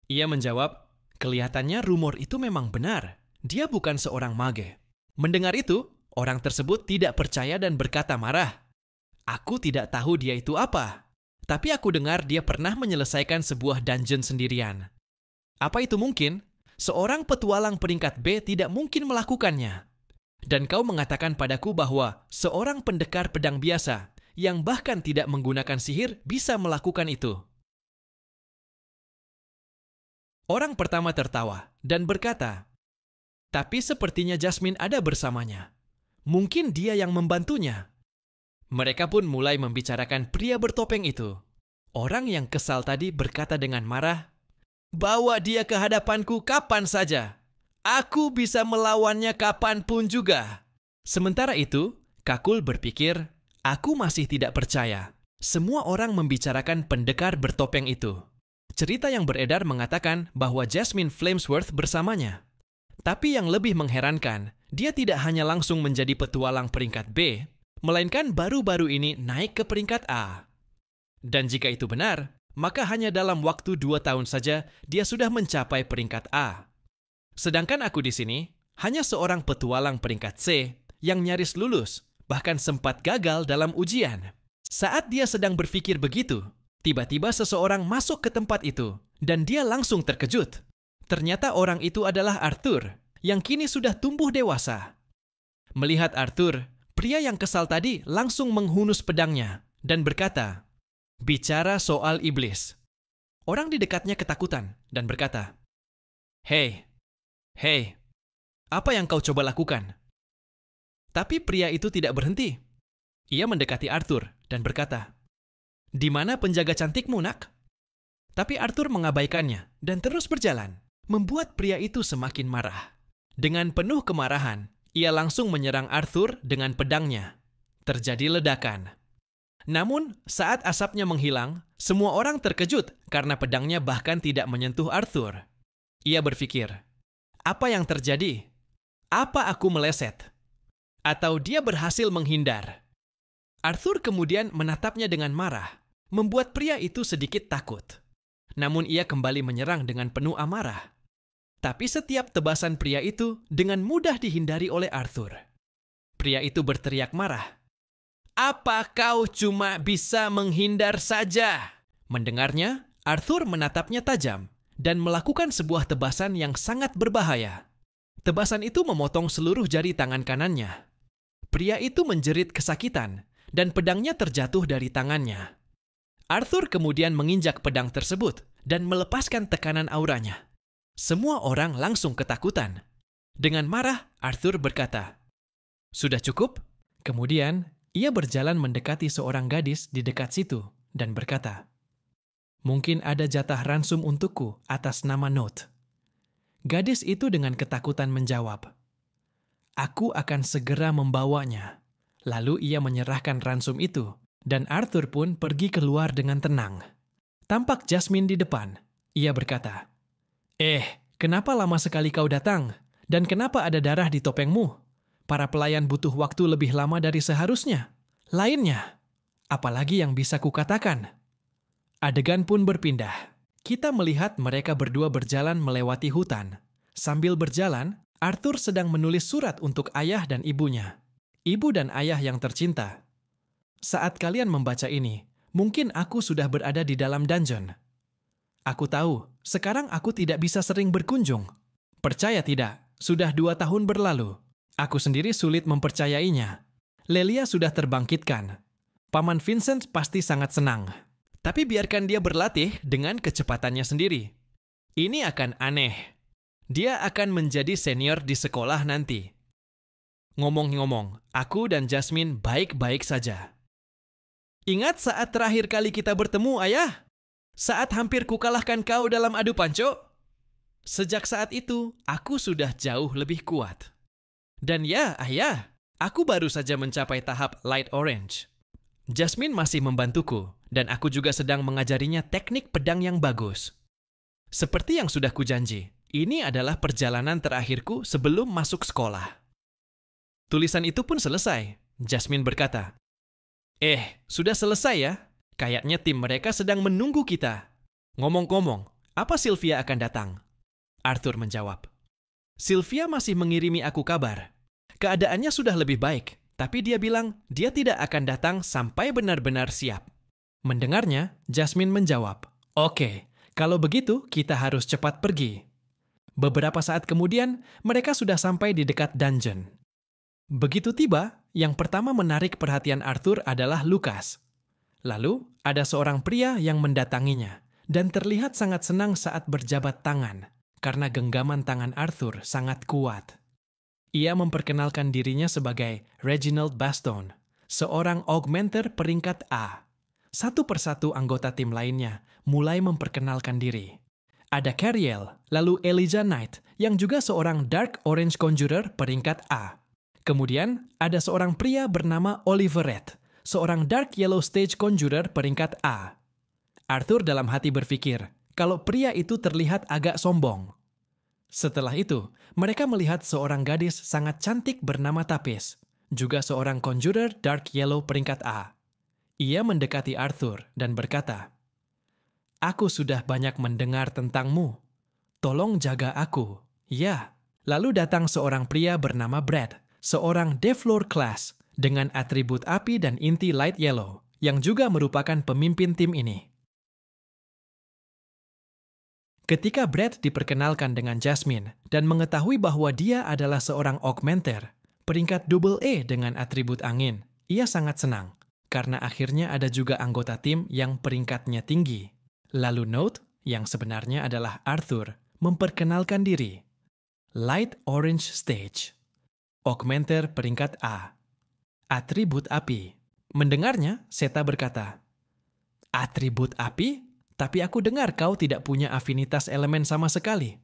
Ia menjawab, "Kelihatannya rumor itu memang benar. Dia bukan seorang mage." Mendengar itu, orang tersebut tidak percaya dan berkata marah, "Aku tidak tahu dia itu apa. Tapi aku dengar dia pernah menyelesaikan sebuah dungeon sendirian. Apa itu mungkin? Seorang petualang peringkat B tidak mungkin melakukannya. Dan kau mengatakan padaku bahwa seorang pendekar pedang biasa yang bahkan tidak menggunakan sihir bisa melakukan itu." Orang pertama tertawa dan berkata, Tapi sepertinya Jasmine ada bersamanya. Mungkin dia yang membantunya. Mereka pun mulai membicarakan pria bertopeng itu. Orang yang kesal tadi berkata dengan marah, "Bawa dia ke hadapanku kapan saja. Aku bisa melawannya kapanpun juga." Sementara itu, Kakul berpikir, "Aku masih tidak percaya." Semua orang membicarakan pendekar bertopeng itu. Cerita yang beredar mengatakan bahwa Jasmine Flamesworth bersamanya. Tapi yang lebih mengherankan, dia tidak hanya langsung menjadi petualang peringkat B, melainkan baru-baru ini naik ke peringkat A. Dan jika itu benar, maka hanya dalam waktu 2 tahun saja dia sudah mencapai peringkat A. Sedangkan aku di sini hanya seorang petualang peringkat C yang nyaris lulus, bahkan sempat gagal dalam ujian. Saat dia sedang berpikir begitu, tiba-tiba seseorang masuk ke tempat itu dan dia langsung terkejut. Ternyata orang itu adalah Arthur, yang kini sudah tumbuh dewasa. Melihat Arthur, pria yang kesal tadi langsung menghunus pedangnya dan berkata, "Bicara soal iblis." Orang di dekatnya ketakutan dan berkata, Hei, apa yang kau coba lakukan?" Tapi pria itu tidak berhenti. Ia mendekati Arthur dan berkata, "Di mana penjaga cantikmu, nak?" Tapi Arthur mengabaikannya dan terus berjalan, membuat pria itu semakin marah. Dengan penuh kemarahan, ia langsung menyerang Arthur dengan pedangnya. Terjadi ledakan. Namun, saat asapnya menghilang, semua orang terkejut karena pedangnya bahkan tidak menyentuh Arthur. Ia berpikir, "Apa yang terjadi? Apa aku meleset? Atau dia berhasil menghindar?" Arthur kemudian menatapnya dengan marah, membuat pria itu sedikit takut. Namun ia kembali menyerang dengan penuh amarah. Tapi setiap tebasan pria itu dengan mudah dihindari oleh Arthur. Pria itu berteriak marah, "Apa kau cuma bisa menghindar saja?" Mendengarnya, Arthur menatapnya tajam dan melakukan sebuah tebasan yang sangat berbahaya. Tebasan itu memotong seluruh jari tangan kanannya. Pria itu menjerit kesakitan dan pedangnya terjatuh dari tangannya. Arthur kemudian menginjak pedang tersebut dan melepaskan tekanan auranya. Semua orang langsung ketakutan. Dengan marah, Arthur berkata, "Sudah cukup?" Kemudian, ia berjalan mendekati seorang gadis di dekat situ dan berkata, "Mungkin ada jatah ransum untukku atas nama Note." Gadis itu dengan ketakutan menjawab, "Aku akan segera membawanya." Lalu ia menyerahkan ransum itu, dan Arthur pun pergi keluar dengan tenang. Tampak Jasmine di depan. Ia berkata, "Kenapa lama sekali kau datang? Dan kenapa ada darah di topengmu? Para pelayan butuh waktu lebih lama dari seharusnya. Lainnya, apalagi yang bisa kukatakan?" Adegan pun berpindah. Kita melihat mereka berdua berjalan melewati hutan. Sambil berjalan, Arthur sedang menulis surat untuk ayah dan ibunya. Ibu dan ayah yang tercinta. Saat kalian membaca ini, mungkin aku sudah berada di dalam dungeon. Aku tahu, sekarang aku tidak bisa sering berkunjung. Percaya tidak, sudah 2 tahun berlalu. Aku sendiri sulit mempercayainya. Lelia sudah terbangkitkan. Paman Vincent pasti sangat senang. Tapi biarkan dia berlatih dengan kecepatannya sendiri. Ini akan aneh. Dia akan menjadi senior di sekolah nanti. Ngomong-ngomong, aku dan Jasmine baik-baik saja. Ingat saat terakhir kali kita bertemu, ayah? Saat hampir kukalahkan kau dalam adu panco? Sejak saat itu, aku sudah jauh lebih kuat. Dan ya, ayah, aku baru saja mencapai tahap light orange. Jasmine masih membantuku, dan aku juga sedang mengajarinya teknik pedang yang bagus. Seperti yang sudah kujanji, ini adalah perjalanan terakhirku sebelum masuk sekolah. Tulisan itu pun selesai. Jasmine berkata, sudah selesai ya? Kayaknya tim mereka sedang menunggu kita. Ngomong-ngomong, apa Sylvia akan datang? Arthur menjawab, Sylvia masih mengirimi aku kabar. Keadaannya sudah lebih baik, tapi dia bilang dia tidak akan datang sampai benar-benar siap. Mendengarnya, Jasmine menjawab, "Oke, kalau begitu kita harus cepat pergi." Beberapa saat kemudian, mereka sudah sampai di dekat dungeon. Begitu tiba, yang pertama menarik perhatian Arthur adalah Lucas. Lalu, ada seorang pria yang mendatanginya, dan terlihat sangat senang saat berjabat tangan, karena genggaman tangan Arthur sangat kuat. Ia memperkenalkan dirinya sebagai Reginald Baston, seorang augmenter peringkat A. Satu persatu anggota tim lainnya mulai memperkenalkan diri. Ada Cariel, lalu Elijah Knight, yang juga seorang Dark Orange Conjurer peringkat A. Kemudian, ada seorang pria bernama Oliver Red, seorang Dark Yellow Stage Conjurer peringkat A. Arthur dalam hati berpikir, kalau pria itu terlihat agak sombong. Setelah itu, mereka melihat seorang gadis sangat cantik bernama Tapis, juga seorang Conjurer Dark Yellow peringkat A. Ia mendekati Arthur dan berkata, "Aku sudah banyak mendengar tentangmu. Tolong jaga aku." Ya, lalu datang seorang pria bernama Brad, seorang Devlore Class dengan atribut api dan inti Light Yellow, yang juga merupakan pemimpin tim ini. Ketika Brad diperkenalkan dengan Jasmine dan mengetahui bahwa dia adalah seorang augmenter, peringkat AA dengan atribut angin, ia sangat senang, karena akhirnya ada juga anggota tim yang peringkatnya tinggi. Lalu Note, yang sebenarnya adalah Arthur, memperkenalkan diri. Light Orange Stage, augmenter peringkat A. Atribut api. Mendengarnya, Seta berkata, "Atribut api? Tapi aku dengar kau tidak punya afinitas elemen sama sekali."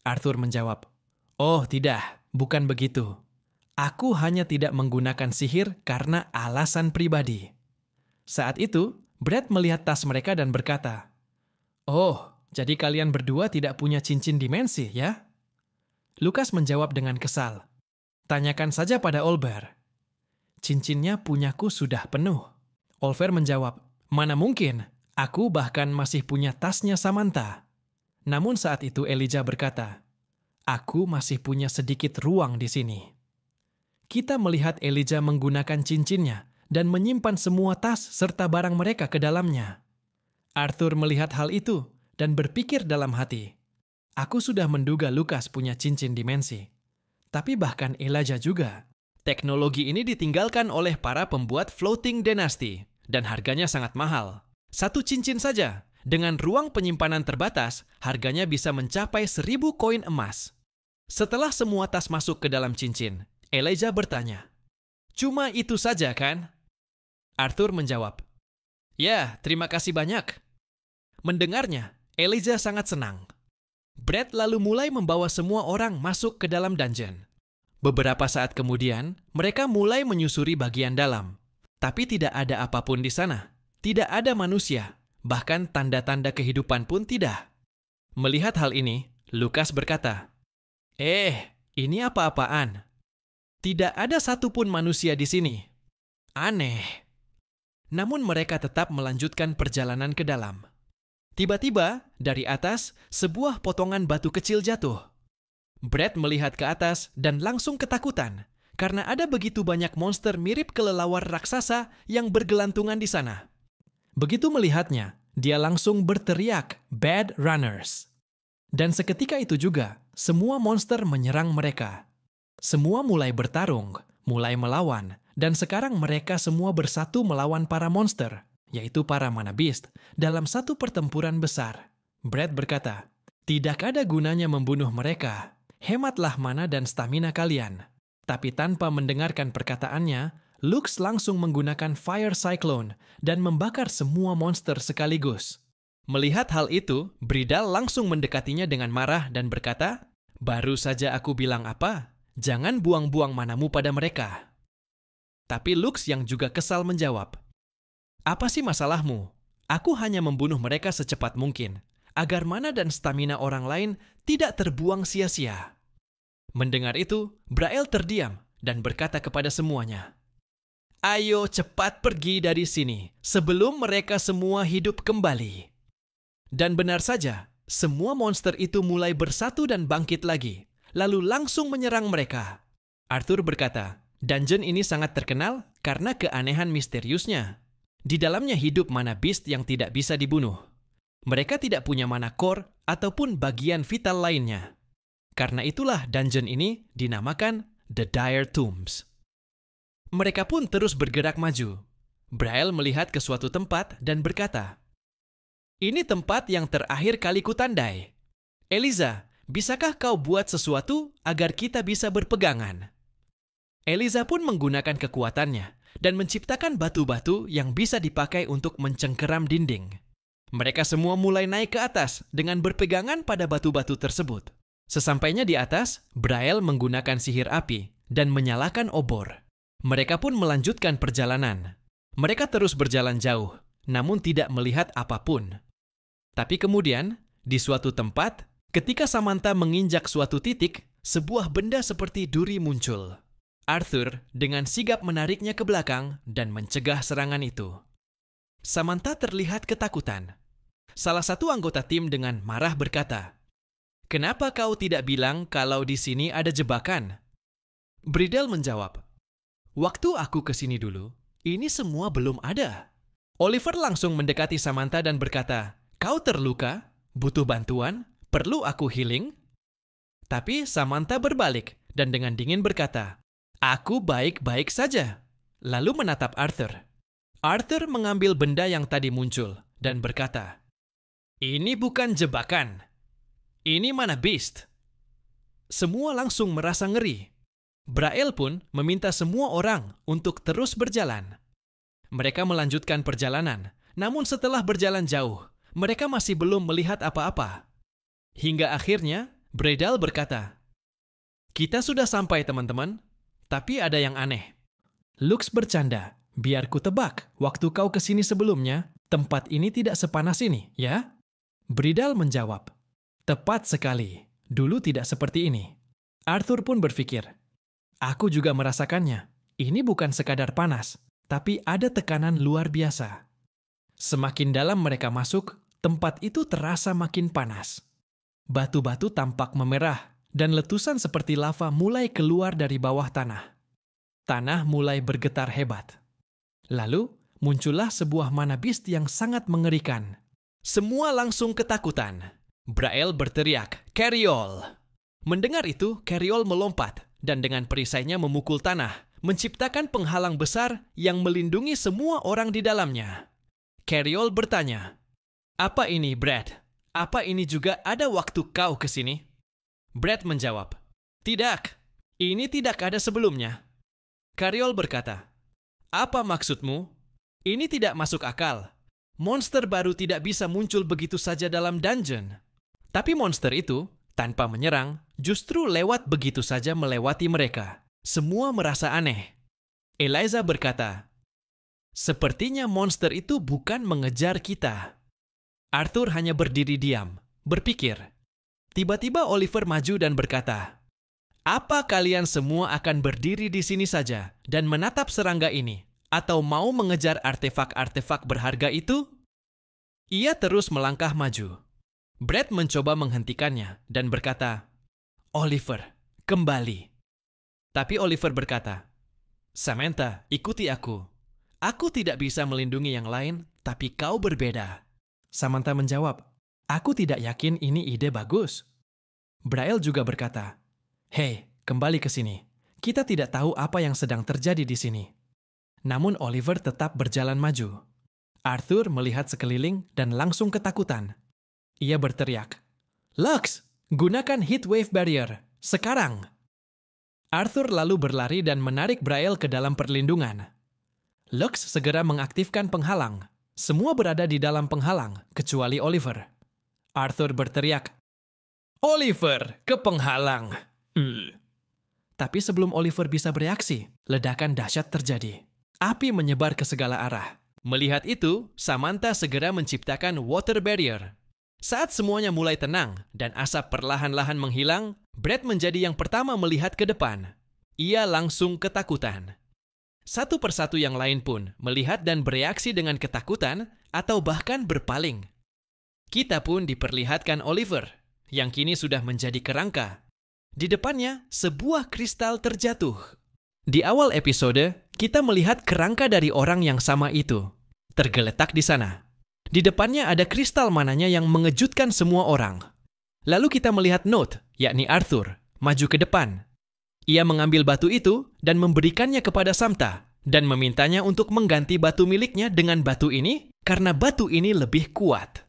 Arthur menjawab, "Oh tidak, bukan begitu. Aku hanya tidak menggunakan sihir karena alasan pribadi." Saat itu, Brad melihat tas mereka dan berkata, "Oh, jadi kalian berdua tidak punya cincin dimensi, ya?" Lukas menjawab dengan kesal, "Tanyakan saja pada Olver." "Cincinnya punyaku sudah penuh." Olver menjawab, "Mana mungkin? Aku bahkan masih punya tasnya Samantha." Namun saat itu Elijah berkata, "Aku masih punya sedikit ruang di sini." Kita melihat Elijah menggunakan cincinnya dan menyimpan semua tas serta barang mereka ke dalamnya. Arthur melihat hal itu dan berpikir dalam hati, "Aku sudah menduga Lukas punya cincin dimensi. Tapi bahkan Elijah juga." Teknologi ini ditinggalkan oleh para pembuat Floating Dynasty dan harganya sangat mahal. Satu cincin saja, dengan ruang penyimpanan terbatas, harganya bisa mencapai 1.000 koin emas. Setelah semua tas masuk ke dalam cincin, Elijah bertanya, "Cuma itu saja kan?" Arthur menjawab, "Ya, terima kasih banyak." Mendengarnya, Elijah sangat senang. Brad lalu mulai membawa semua orang masuk ke dalam dungeon. Beberapa saat kemudian, mereka mulai menyusuri bagian dalam. Tapi tidak ada apapun di sana. Tidak ada manusia, bahkan tanda-tanda kehidupan pun tidak. Melihat hal ini, Lukas berkata, "Ini apa-apaan? Tidak ada satupun manusia di sini. Aneh." Namun mereka tetap melanjutkan perjalanan ke dalam. Tiba-tiba, dari atas, sebuah potongan batu kecil jatuh. Brad melihat ke atas dan langsung ketakutan, karena ada begitu banyak monster mirip kelelawar raksasa yang bergelantungan di sana. Begitu melihatnya, dia langsung berteriak, "Bad Runners!" Dan seketika itu juga, semua monster menyerang mereka. Semua mulai bertarung, mulai melawan, dan sekarang mereka semua bersatu melawan para monster, yaitu para mana beast, dalam satu pertempuran besar. Brad berkata, "Tidak ada gunanya membunuh mereka. Hematlah mana dan stamina kalian." Tapi tanpa mendengarkan perkataannya, Lux langsung menggunakan Fire Cyclone dan membakar semua monster sekaligus. Melihat hal itu, Bridal langsung mendekatinya dengan marah dan berkata, "Baru saja aku bilang apa? Jangan buang-buang manamu pada mereka." Tapi Lux yang juga kesal menjawab, "Apa sih masalahmu? Aku hanya membunuh mereka secepat mungkin, agar mana dan stamina orang lain tidak terbuang sia-sia." Mendengar itu, Brael terdiam dan berkata kepada semuanya, "Ayo cepat pergi dari sini sebelum mereka semua hidup kembali." Dan benar saja, semua monster itu mulai bersatu dan bangkit lagi, lalu langsung menyerang mereka. Arthur berkata, dungeon ini sangat terkenal karena keanehan misteriusnya. Di dalamnya hidup mana beast yang tidak bisa dibunuh. Mereka tidak punya mana core ataupun bagian vital lainnya. Karena itulah dungeon ini dinamakan The Dire Tombs. Mereka pun terus bergerak maju. Brael melihat ke suatu tempat dan berkata, "Ini tempat yang terakhir kali kutandai. Eliza, bisakah kau buat sesuatu agar kita bisa berpegangan?" Eliza pun menggunakan kekuatannya dan menciptakan batu-batu yang bisa dipakai untuk mencengkeram dinding. Mereka semua mulai naik ke atas dengan berpegangan pada batu-batu tersebut. Sesampainya di atas, Braille menggunakan sihir api dan menyalakan obor. Mereka pun melanjutkan perjalanan. Mereka terus berjalan jauh, namun tidak melihat apapun. Tapi kemudian, di suatu tempat, ketika Samantha menginjak suatu titik, sebuah benda seperti duri muncul. Arthur dengan sigap menariknya ke belakang dan mencegah serangan itu. Samantha terlihat ketakutan. Salah satu anggota tim dengan marah berkata, "Kenapa kau tidak bilang kalau di sini ada jebakan?" Bridel menjawab, "Waktu aku ke sini dulu, ini semua belum ada." Oliver langsung mendekati Samantha dan berkata, "Kau terluka? Butuh bantuan? Perlu aku healing?" Tapi Samantha berbalik dan dengan dingin berkata, "Aku baik-baik saja." Lalu menatap Arthur. Arthur mengambil benda yang tadi muncul dan berkata, "Ini bukan jebakan. Ini mana beast." Semua langsung merasa ngeri. Braille pun meminta semua orang untuk terus berjalan. Mereka melanjutkan perjalanan, namun setelah berjalan jauh, mereka masih belum melihat apa-apa. Hingga akhirnya, Bredal berkata, "Kita sudah sampai, teman-teman. Tapi ada yang aneh." Lux bercanda, "Biar ku tebak, waktu kau kesini sebelumnya, tempat ini tidak sepanas ini, ya?" Bridal menjawab, "Tepat sekali, dulu tidak seperti ini." Arthur pun berpikir, "Aku juga merasakannya. Ini bukan sekadar panas, tapi ada tekanan luar biasa." Semakin dalam mereka masuk, tempat itu terasa makin panas. Batu-batu tampak memerah, dan letusan seperti lava mulai keluar dari bawah tanah. Tanah mulai bergetar hebat. Lalu, muncullah sebuah mana beast yang sangat mengerikan. Semua langsung ketakutan. Braille berteriak, "Carriol!" Mendengar itu, Carriol melompat dan dengan perisainya memukul tanah, menciptakan penghalang besar yang melindungi semua orang di dalamnya. Carriol bertanya, "Apa ini, Brad? Apa ini juga ada waktu kau kesini?" Brad menjawab, "Tidak, ini tidak ada sebelumnya." Carriol berkata, "Apa maksudmu? Ini tidak masuk akal. Monster baru tidak bisa muncul begitu saja dalam dungeon." Tapi monster itu, tanpa menyerang, justru lewat begitu saja melewati mereka. Semua merasa aneh. Eliza berkata, "Sepertinya monster itu bukan mengejar kita." Arthur hanya berdiri diam, berpikir. Tiba-tiba Oliver maju dan berkata, "Apa kalian semua akan berdiri di sini saja dan menatap serangga ini, atau mau mengejar artefak-artefak berharga itu?" Ia terus melangkah maju. Brad mencoba menghentikannya dan berkata, "Oliver, kembali." Tapi Oliver berkata, "Samantha, ikuti aku. Aku tidak bisa melindungi yang lain, tapi kau berbeda." Samantha menjawab, "Aku tidak yakin ini ide bagus." Braille juga berkata, "Hei, kembali ke sini. Kita tidak tahu apa yang sedang terjadi di sini." Namun Oliver tetap berjalan maju. Arthur melihat sekeliling dan langsung ketakutan. Ia berteriak, "Lux, gunakan heat wave barrier, sekarang!" Arthur lalu berlari dan menarik Braille ke dalam perlindungan. Lux segera mengaktifkan penghalang. Semua berada di dalam penghalang, kecuali Oliver. Arthur berteriak, "Oliver, ke penghalang!" Tapi sebelum Oliver bisa bereaksi, ledakan dahsyat terjadi. Api menyebar ke segala arah. Melihat itu, Samantha segera menciptakan water barrier. Saat semuanya mulai tenang dan asap perlahan-lahan menghilang, Brad menjadi yang pertama melihat ke depan. Ia langsung ketakutan. Satu persatu yang lain pun melihat dan bereaksi dengan ketakutan atau bahkan berpaling. Kita pun diperlihatkan Oliver, yang kini sudah menjadi kerangka. Di depannya, sebuah kristal terjatuh. Di awal episode, kita melihat kerangka dari orang yang sama itu, tergeletak di sana. Di depannya ada kristal mananya yang mengejutkan semua orang. Lalu kita melihat Note, yakni Arthur, maju ke depan. Ia mengambil batu itu dan memberikannya kepada Samantha dan memintanya untuk mengganti batu miliknya dengan batu ini karena batu ini lebih kuat.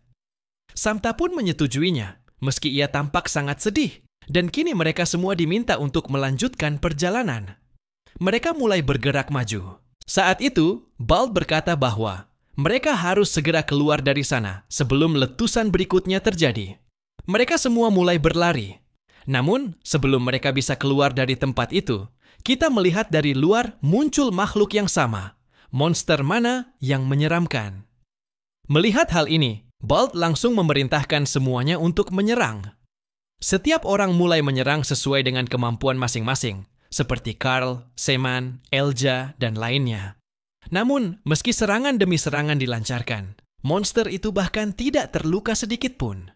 Samantha pun menyetujuinya meski ia tampak sangat sedih, dan kini mereka semua diminta untuk melanjutkan perjalanan. Mereka mulai bergerak maju. Saat itu, Balt berkata bahwa mereka harus segera keluar dari sana sebelum letusan berikutnya terjadi. Mereka semua mulai berlari. Namun, sebelum mereka bisa keluar dari tempat itu, kita melihat dari luar muncul makhluk yang sama, monster mana yang menyeramkan. Melihat hal ini, Balt langsung memerintahkan semuanya untuk menyerang. Setiap orang mulai menyerang sesuai dengan kemampuan masing-masing, seperti Carl, Seaman, Elja, dan lainnya. Namun, meski serangan demi serangan dilancarkan, monster itu bahkan tidak terluka sedikit pun.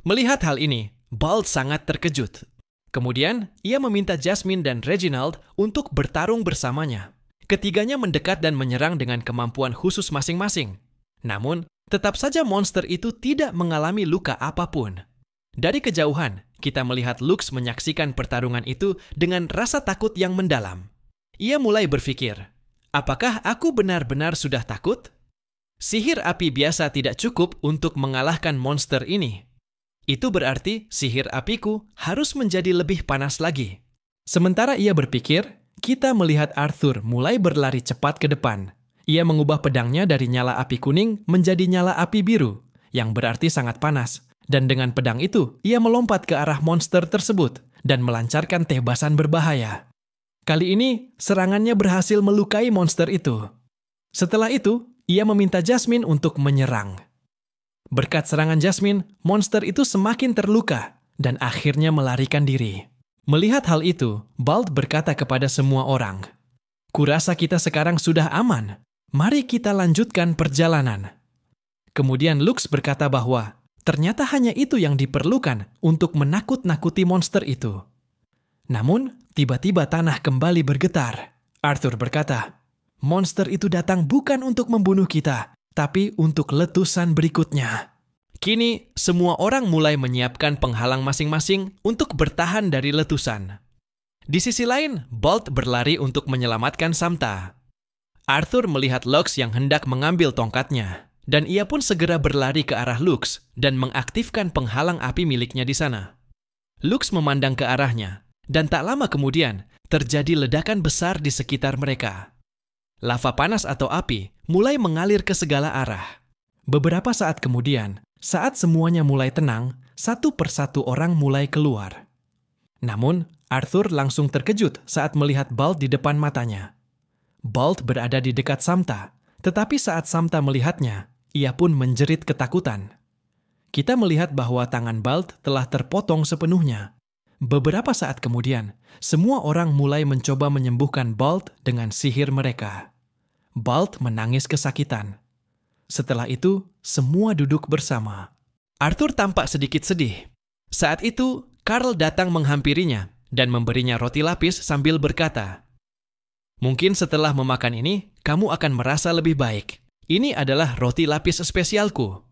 Melihat hal ini, Balt sangat terkejut. Kemudian, ia meminta Jasmine dan Reginald untuk bertarung bersamanya. Ketiganya mendekat dan menyerang dengan kemampuan khusus masing-masing. Namun, tetap saja monster itu tidak mengalami luka apapun. Dari kejauhan, kita melihat Lux menyaksikan pertarungan itu dengan rasa takut yang mendalam. Ia mulai berpikir, apakah aku benar-benar sudah takut? Sihir api biasa tidak cukup untuk mengalahkan monster ini. Itu berarti sihir apiku harus menjadi lebih panas lagi. Sementara ia berpikir, kita melihat Arthur mulai berlari cepat ke depan. Ia mengubah pedangnya dari nyala api kuning menjadi nyala api biru, yang berarti sangat panas. Dan dengan pedang itu, ia melompat ke arah monster tersebut dan melancarkan tebasan berbahaya. Kali ini, serangannya berhasil melukai monster itu. Setelah itu, ia meminta Jasmine untuk menyerang. Berkat serangan Jasmine, monster itu semakin terluka dan akhirnya melarikan diri. Melihat hal itu, Balt berkata kepada semua orang, "Kurasa kita sekarang sudah aman. Mari kita lanjutkan perjalanan." Kemudian Lux berkata bahwa ternyata hanya itu yang diperlukan untuk menakut-nakuti monster itu. Namun, tiba-tiba tanah kembali bergetar. Arthur berkata, "Monster itu datang bukan untuk membunuh kita, tapi untuk letusan berikutnya." Kini, semua orang mulai menyiapkan penghalang masing-masing untuk bertahan dari letusan. Di sisi lain, Balt berlari untuk menyelamatkan Samta. Arthur melihat Lux yang hendak mengambil tongkatnya, dan ia pun segera berlari ke arah Lux dan mengaktifkan penghalang api miliknya di sana. Lux memandang ke arahnya, dan tak lama kemudian terjadi ledakan besar di sekitar mereka. Lava panas atau api mulai mengalir ke segala arah. Beberapa saat kemudian, saat semuanya mulai tenang, satu persatu orang mulai keluar. Namun, Arthur langsung terkejut saat melihat Balt di depan matanya. Balt berada di dekat Samta, tetapi saat Samta melihatnya, ia pun menjerit ketakutan. Kita melihat bahwa tangan Balt telah terpotong sepenuhnya. Beberapa saat kemudian, semua orang mulai mencoba menyembuhkan Balt dengan sihir mereka. Balt menangis kesakitan. Setelah itu, semua duduk bersama. Arthur tampak sedikit sedih. Saat itu, Carl datang menghampirinya dan memberinya roti lapis sambil berkata, "Mungkin setelah memakan ini, kamu akan merasa lebih baik. Ini adalah roti lapis spesialku."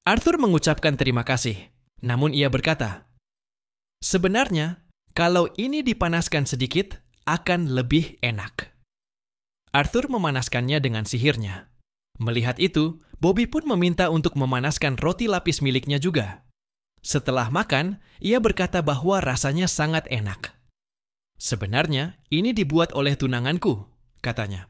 Arthur mengucapkan terima kasih, namun ia berkata, "Sebenarnya, kalau ini dipanaskan sedikit, akan lebih enak." Arthur memanaskannya dengan sihirnya. Melihat itu, Bobby pun meminta untuk memanaskan roti lapis miliknya juga. Setelah makan, ia berkata bahwa rasanya sangat enak. "Sebenarnya, ini dibuat oleh tunanganku," katanya.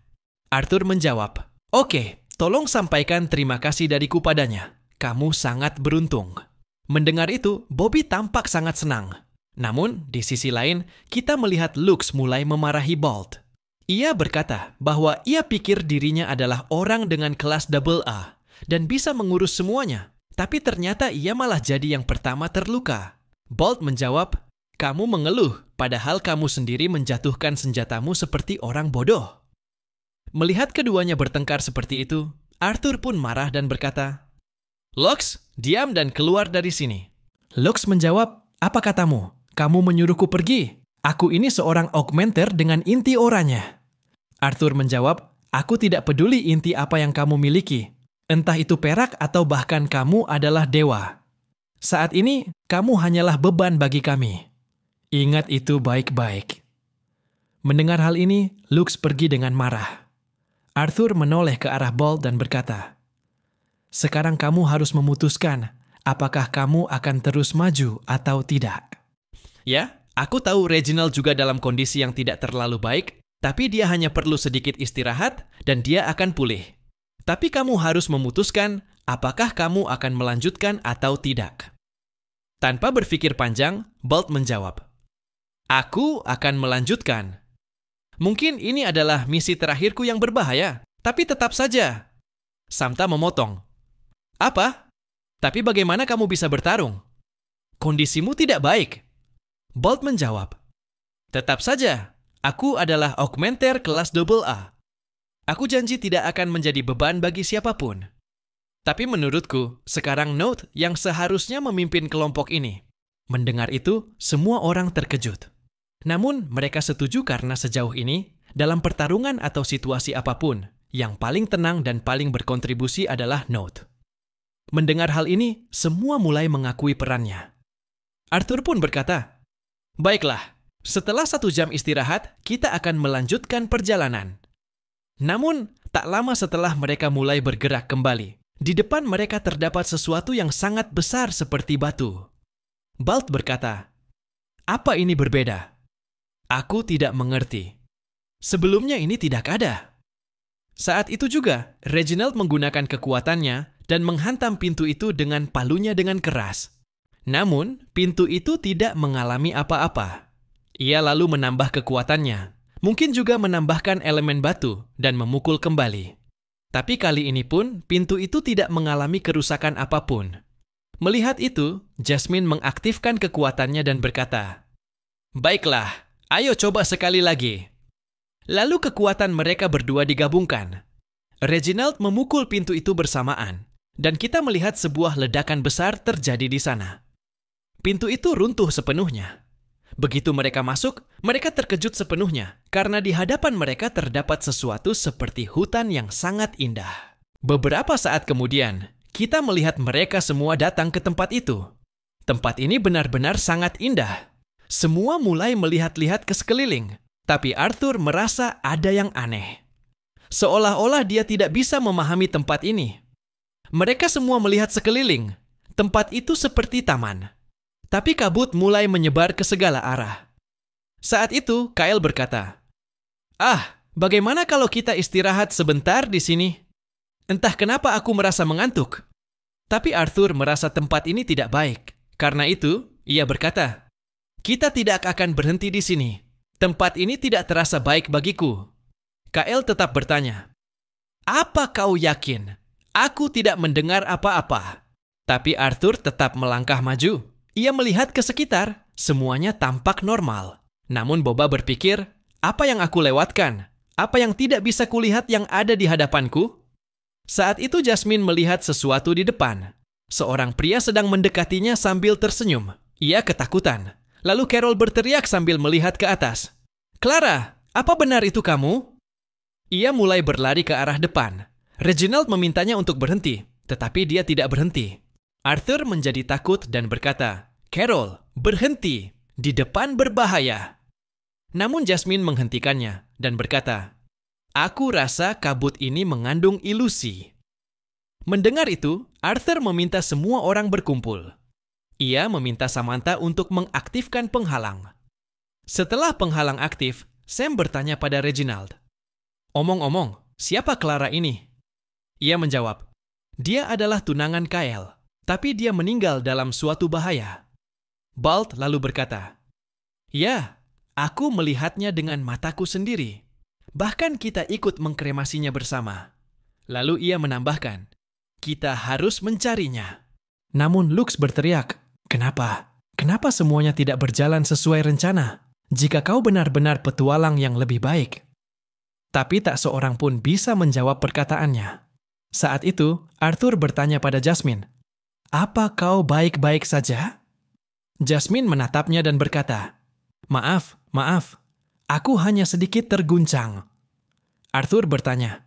Arthur menjawab, "Oke, tolong sampaikan terima kasih dariku padanya. Kamu sangat beruntung." Mendengar itu, Bobby tampak sangat senang. Namun, di sisi lain, kita melihat Lux mulai memarahi Balt. Ia berkata bahwa ia pikir dirinya adalah orang dengan kelas AA dan bisa mengurus semuanya, tapi ternyata ia malah jadi yang pertama terluka. Balt menjawab, "Kamu mengeluh, padahal kamu sendiri menjatuhkan senjatamu seperti orang bodoh." Melihat keduanya bertengkar seperti itu, Arthur pun marah dan berkata, "Lux, diam dan keluar dari sini." Lux menjawab, "Apa katamu? Kamu menyuruhku pergi? Aku ini seorang augmenter dengan inti oranya." Arthur menjawab, "Aku tidak peduli inti apa yang kamu miliki. Entah itu perak atau bahkan kamu adalah dewa. Saat ini, kamu hanyalah beban bagi kami. Ingat itu baik-baik." Mendengar hal ini, Lux pergi dengan marah. Arthur menoleh ke arah Balt dan berkata, "Sekarang kamu harus memutuskan apakah kamu akan terus maju atau tidak? Ya, aku tahu Reginald juga dalam kondisi yang tidak terlalu baik, tapi dia hanya perlu sedikit istirahat dan dia akan pulih. Tapi kamu harus memutuskan apakah kamu akan melanjutkan atau tidak. Tanpa berpikir panjang, Balt menjawab, "Aku akan melanjutkan. Mungkin ini adalah misi terakhirku yang berbahaya, tapi tetap saja." Samta memotong. "Apa? Tapi bagaimana kamu bisa bertarung? Kondisimu tidak baik." Balt menjawab, "Tetap saja, aku adalah augmenter kelas AA. Aku janji tidak akan menjadi beban bagi siapapun. Tapi menurutku, sekarang Note yang seharusnya memimpin kelompok ini." Mendengar itu, semua orang terkejut. Namun, mereka setuju karena sejauh ini, dalam pertarungan atau situasi apapun, yang paling tenang dan paling berkontribusi adalah Note. Mendengar hal ini, semua mulai mengakui perannya. Arthur pun berkata, "Baiklah, setelah 1 jam istirahat, kita akan melanjutkan perjalanan." Namun, tak lama setelah mereka mulai bergerak kembali, di depan mereka terdapat sesuatu yang sangat besar seperti batu. Balt berkata, "Apa ini berbeda? Aku tidak mengerti. Sebelumnya ini tidak ada." Saat itu juga, Reginald menggunakan kekuatannya dan menghantam pintu itu dengan palunya dengan keras. Namun, pintu itu tidak mengalami apa-apa. Ia lalu menambah kekuatannya, mungkin juga menambahkan elemen batu dan memukul kembali. Tapi kali ini pun, pintu itu tidak mengalami kerusakan apapun. Melihat itu, Jasmine mengaktifkan kekuatannya dan berkata, "Baiklah, ayo coba sekali lagi." Lalu kekuatan mereka berdua digabungkan. Reginald memukul pintu itu bersamaan, dan kita melihat sebuah ledakan besar terjadi di sana. Pintu itu runtuh sepenuhnya. Begitu mereka masuk, mereka terkejut sepenuhnya, karena di hadapan mereka terdapat sesuatu seperti hutan yang sangat indah. Beberapa saat kemudian, kita melihat mereka semua datang ke tempat itu. Tempat ini benar-benar sangat indah. Semua mulai melihat-lihat ke sekeliling, tapi Arthur merasa ada yang aneh. Seolah-olah dia tidak bisa memahami tempat ini. Mereka semua melihat sekeliling. Tempat itu seperti taman. Tapi kabut mulai menyebar ke segala arah. Saat itu, Kyle berkata, "Bagaimana kalau kita istirahat sebentar di sini? Entah kenapa aku merasa mengantuk." Tapi Arthur merasa tempat ini tidak baik. Karena itu, ia berkata, "Kita tidak akan berhenti di sini. Tempat ini tidak terasa baik bagiku." Kyle tetap bertanya, "Apa kau yakin? Aku tidak mendengar apa-apa." Tapi Arthur tetap melangkah maju. Ia melihat ke sekitar, semuanya tampak normal. Namun Boba berpikir, apa yang aku lewatkan? Apa yang tidak bisa kulihat yang ada di hadapanku? Saat itu Jasmine melihat sesuatu di depan. Seorang pria sedang mendekatinya sambil tersenyum. Ia ketakutan. Lalu Carol berteriak sambil melihat ke atas. "Clara, apa benar itu kamu?" Ia mulai berlari ke arah depan. Reginald memintanya untuk berhenti, tetapi dia tidak berhenti. Arthur menjadi takut dan berkata, "Carol, berhenti, di depan berbahaya." Namun Jasmine menghentikannya dan berkata, "Aku rasa kabut ini mengandung ilusi." Mendengar itu, Arthur meminta semua orang berkumpul. Ia meminta Samantha untuk mengaktifkan penghalang. Setelah penghalang aktif, Sam bertanya pada Reginald, "Omong-omong, siapa Clara ini?" Ia menjawab, "Dia adalah tunangan Kyle. Tapi dia meninggal dalam suatu bahaya." Balt lalu berkata, "Ya, aku melihatnya dengan mataku sendiri. Bahkan kita ikut mengkremasinya bersama." Lalu ia menambahkan, "Kita harus mencarinya." Namun Lux berteriak, "Kenapa? Kenapa semuanya tidak berjalan sesuai rencana? Jika kau benar-benar petualang yang lebih baik." Tapi tak seorang pun bisa menjawab perkataannya. Saat itu, Arthur bertanya pada Jasmine, "Apa kau baik-baik saja?" Jasmine menatapnya dan berkata, Maaf, aku hanya sedikit terguncang." Arthur bertanya,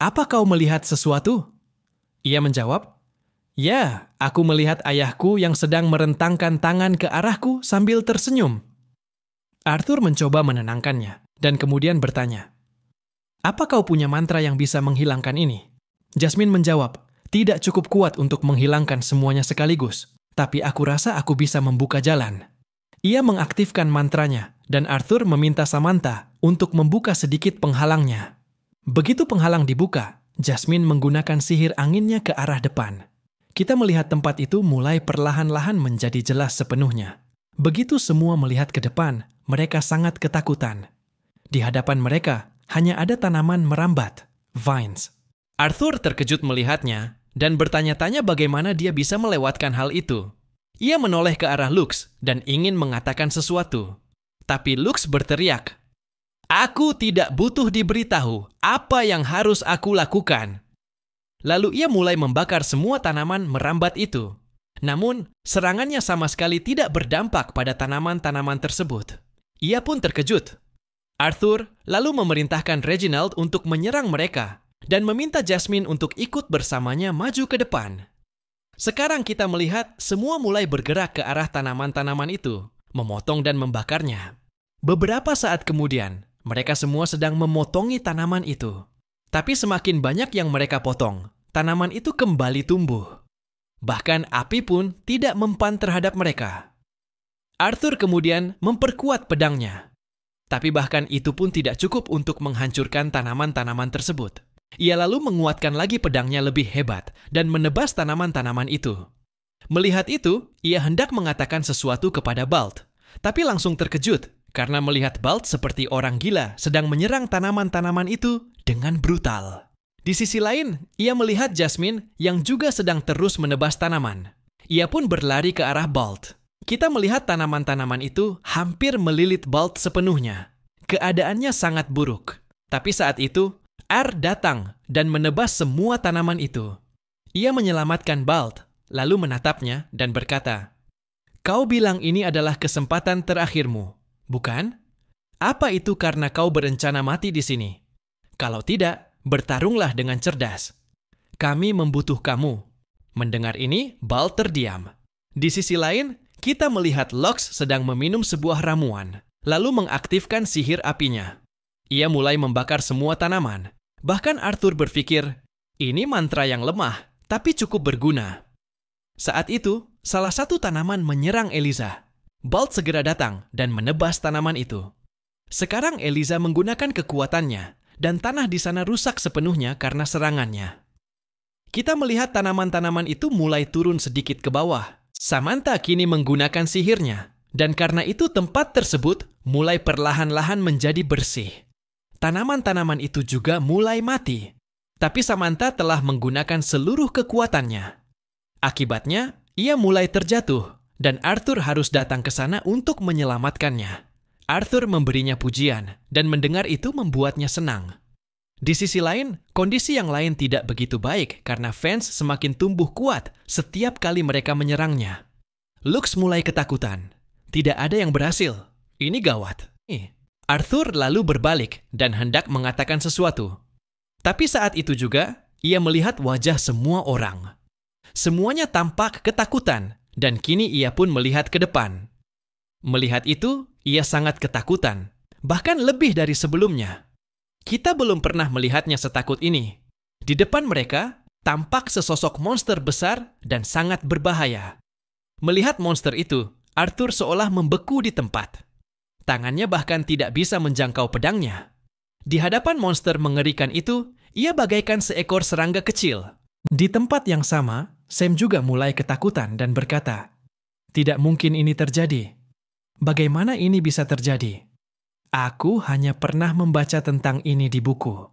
"Apa kau melihat sesuatu?" Ia menjawab, "Ya, aku melihat ayahku yang sedang merentangkan tangan ke arahku sambil tersenyum." Arthur mencoba menenangkannya, dan kemudian bertanya, "Apa kau punya mantra yang bisa menghilangkan ini?" Jasmine menjawab, Tidak cukup kuat untuk menghilangkan semuanya sekaligus, tapi aku rasa aku bisa membuka jalan. Ia mengaktifkan mantranya, dan Arthur meminta Samantha untuk membuka sedikit penghalangnya. Begitu penghalang dibuka, Jasmine menggunakan sihir anginnya ke arah depan. Kita melihat tempat itu mulai perlahan-lahan menjadi jelas sepenuhnya. Begitu semua melihat ke depan, mereka sangat ketakutan. Di hadapan mereka, hanya ada tanaman merambat, vines. Arthur terkejut melihatnya dan bertanya-tanya bagaimana dia bisa melewatkan hal itu. Ia menoleh ke arah Lux dan ingin mengatakan sesuatu. Tapi Lux berteriak, "Aku tidak butuh diberitahu apa yang harus aku lakukan." Lalu ia mulai membakar semua tanaman merambat itu. Namun, serangannya sama sekali tidak berdampak pada tanaman-tanaman tersebut. Ia pun terkejut. Arthur lalu memerintahkan Reginald untuk menyerang mereka dan meminta Jasmine untuk ikut bersamanya maju ke depan. Sekarang kita melihat semua mulai bergerak ke arah tanaman-tanaman itu, memotong dan membakarnya. Beberapa saat kemudian, mereka semua sedang memotongi tanaman itu. Tapi semakin banyak yang mereka potong, tanaman itu kembali tumbuh. Bahkan api pun tidak mempan terhadap mereka. Arthur kemudian memperkuat pedangnya. Tapi bahkan itu pun tidak cukup untuk menghancurkan tanaman-tanaman tersebut. Ia lalu menguatkan lagi pedangnya lebih hebat dan menebas tanaman-tanaman itu. Melihat itu, ia hendak mengatakan sesuatu kepada Balt, tapi langsung terkejut karena melihat Balt seperti orang gila sedang menyerang tanaman-tanaman itu dengan brutal. Di sisi lain, ia melihat Jasmine yang juga sedang terus menebas tanaman. Ia pun berlari ke arah Balt. Kita melihat tanaman-tanaman itu hampir melilit Balt sepenuhnya. Keadaannya sangat buruk. Tapi saat itu, R datang dan menebas semua tanaman itu. Ia menyelamatkan Balt, lalu menatapnya dan berkata, "Kau bilang ini adalah kesempatan terakhirmu, bukan? Apa itu karena kau berencana mati di sini? Kalau tidak, bertarunglah dengan cerdas. Kami membutuh kamu." Mendengar ini, Balt terdiam. Di sisi lain, kita melihat Lux sedang meminum sebuah ramuan, lalu mengaktifkan sihir apinya. Ia mulai membakar semua tanaman. Bahkan Arthur berpikir, ini mantra yang lemah, tapi cukup berguna. Saat itu, salah satu tanaman menyerang Eliza. Balt segera datang dan menebas tanaman itu. Sekarang Eliza menggunakan kekuatannya, dan tanah di sana rusak sepenuhnya karena serangannya. Kita melihat tanaman-tanaman itu mulai turun sedikit ke bawah. Samantha kini menggunakan sihirnya, dan karena itu tempat tersebut mulai perlahan-lahan menjadi bersih. Tanaman-tanaman itu juga mulai mati, tapi Samantha telah menggunakan seluruh kekuatannya. Akibatnya, ia mulai terjatuh, dan Arthur harus datang ke sana untuk menyelamatkannya. Arthur memberinya pujian, dan mendengar itu membuatnya senang. Di sisi lain, kondisi yang lain tidak begitu baik karena Vance semakin tumbuh kuat setiap kali mereka menyerangnya. Lux mulai ketakutan. Tidak ada yang berhasil. Ini gawat. Arthur lalu berbalik dan hendak mengatakan sesuatu. Tapi saat itu juga, ia melihat wajah semua orang. Semuanya tampak ketakutan, dan kini ia pun melihat ke depan. Melihat itu, ia sangat ketakutan, bahkan lebih dari sebelumnya. Kita belum pernah melihatnya setakut ini. Di depan mereka, tampak sesosok monster besar dan sangat berbahaya. Melihat monster itu, Arthur seolah membeku di tempat. Tangannya bahkan tidak bisa menjangkau pedangnya. Di hadapan monster mengerikan itu, ia bagaikan seekor serangga kecil. Di tempat yang sama, Sam juga mulai ketakutan dan berkata, "Tidak mungkin ini terjadi. Bagaimana ini bisa terjadi? Aku hanya pernah membaca tentang ini di buku."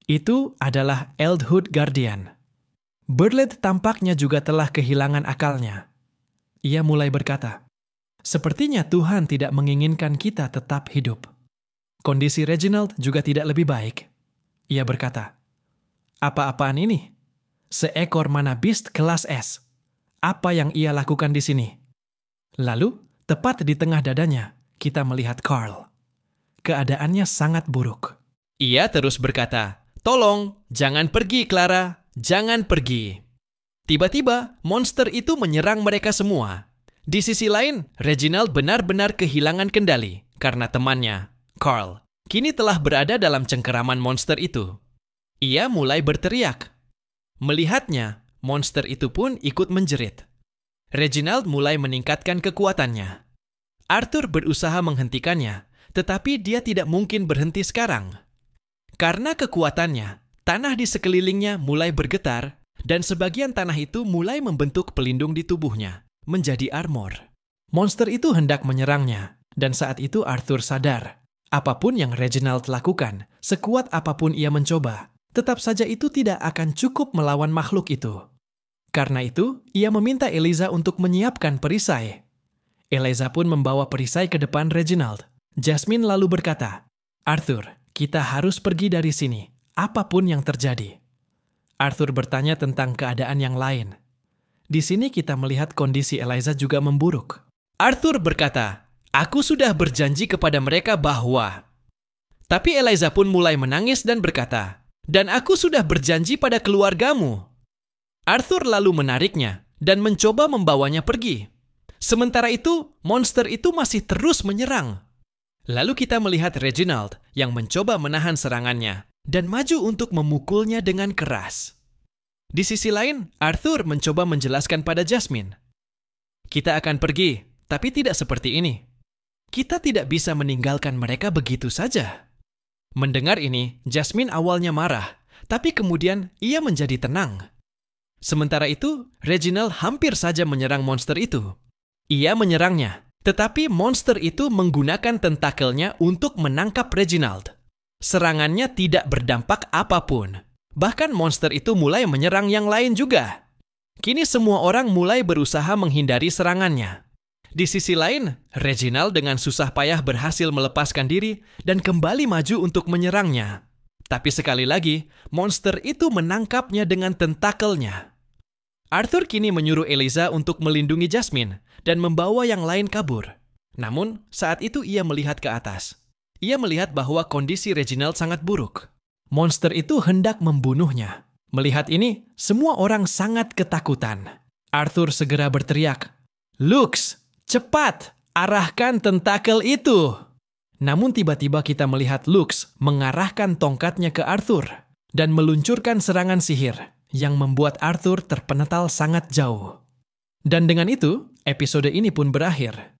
Itu adalah Eldhood Guardian. Burlet tampaknya juga telah kehilangan akalnya. Ia mulai berkata, "Sepertinya Tuhan tidak menginginkan kita tetap hidup." Kondisi Reginald juga tidak lebih baik. Ia berkata, "Apa-apaan ini? Seekor mana beast kelas S. Apa yang ia lakukan di sini?" Lalu, tepat di tengah dadanya, kita melihat Carl. Keadaannya sangat buruk. Ia terus berkata, "Tolong, jangan pergi, Clara. Jangan pergi." Tiba-tiba, monster itu menyerang mereka semua. Di sisi lain, Reginald benar-benar kehilangan kendali karena temannya, Carl, kini telah berada dalam cengkeraman monster itu. Ia mulai berteriak, Melihatnya, monster itu pun ikut menjerit. Reginald mulai meningkatkan kekuatannya. Arthur berusaha menghentikannya, tetapi dia tidak mungkin berhenti sekarang. Karena kekuatannya, tanah di sekelilingnya mulai bergetar, dan sebagian tanah itu mulai membentuk pelindung di tubuhnya, menjadi armor. Monster itu hendak menyerangnya, dan saat itu Arthur sadar. Apapun yang Reginald lakukan, sekuat apapun ia mencoba, tetap saja itu tidak akan cukup melawan makhluk itu. Karena itu, ia meminta Eliza untuk menyiapkan perisai. Eliza pun membawa perisai ke depan Reginald. Jasmine lalu berkata, "Arthur, kita harus pergi dari sini, apapun yang terjadi." Arthur bertanya tentang keadaan yang lain. Di sini kita melihat kondisi Eliza juga memburuk. Arthur berkata, "Aku sudah berjanji kepada mereka bahwa..." Tapi Eliza pun mulai menangis dan berkata, "Dan aku sudah berjanji pada keluargamu." Arthur lalu menariknya dan mencoba membawanya pergi. Sementara itu, monster itu masih terus menyerang. Lalu kita melihat Reginald yang mencoba menahan serangannya dan maju untuk memukulnya dengan keras. Di sisi lain, Arthur mencoba menjelaskan pada Jasmine, "Kita akan pergi, tapi tidak seperti ini. Kita tidak bisa meninggalkan mereka begitu saja." Mendengar ini, Jasmine awalnya marah, tapi kemudian ia menjadi tenang. Sementara itu, Reginald hampir saja menyerang monster itu. Ia menyerangnya, tetapi monster itu menggunakan tentakelnya untuk menangkap Reginald. Serangannya tidak berdampak apapun. Bahkan monster itu mulai menyerang yang lain juga. Kini semua orang mulai berusaha menghindari serangannya. Di sisi lain, Reginald dengan susah payah berhasil melepaskan diri dan kembali maju untuk menyerangnya. Tapi sekali lagi, monster itu menangkapnya dengan tentakelnya. Arthur kini menyuruh Eliza untuk melindungi Jasmine dan membawa yang lain kabur. Namun, saat itu ia melihat ke atas. Ia melihat bahwa kondisi Reginald sangat buruk. Monster itu hendak membunuhnya. Melihat ini, semua orang sangat ketakutan. Arthur segera berteriak, "Lux, cepat, arahkan tentakel itu!" Namun tiba-tiba kita melihat Lux mengarahkan tongkatnya ke Arthur dan meluncurkan serangan sihir yang membuat Arthur terpenetal sangat jauh. Dan dengan itu, episode ini pun berakhir.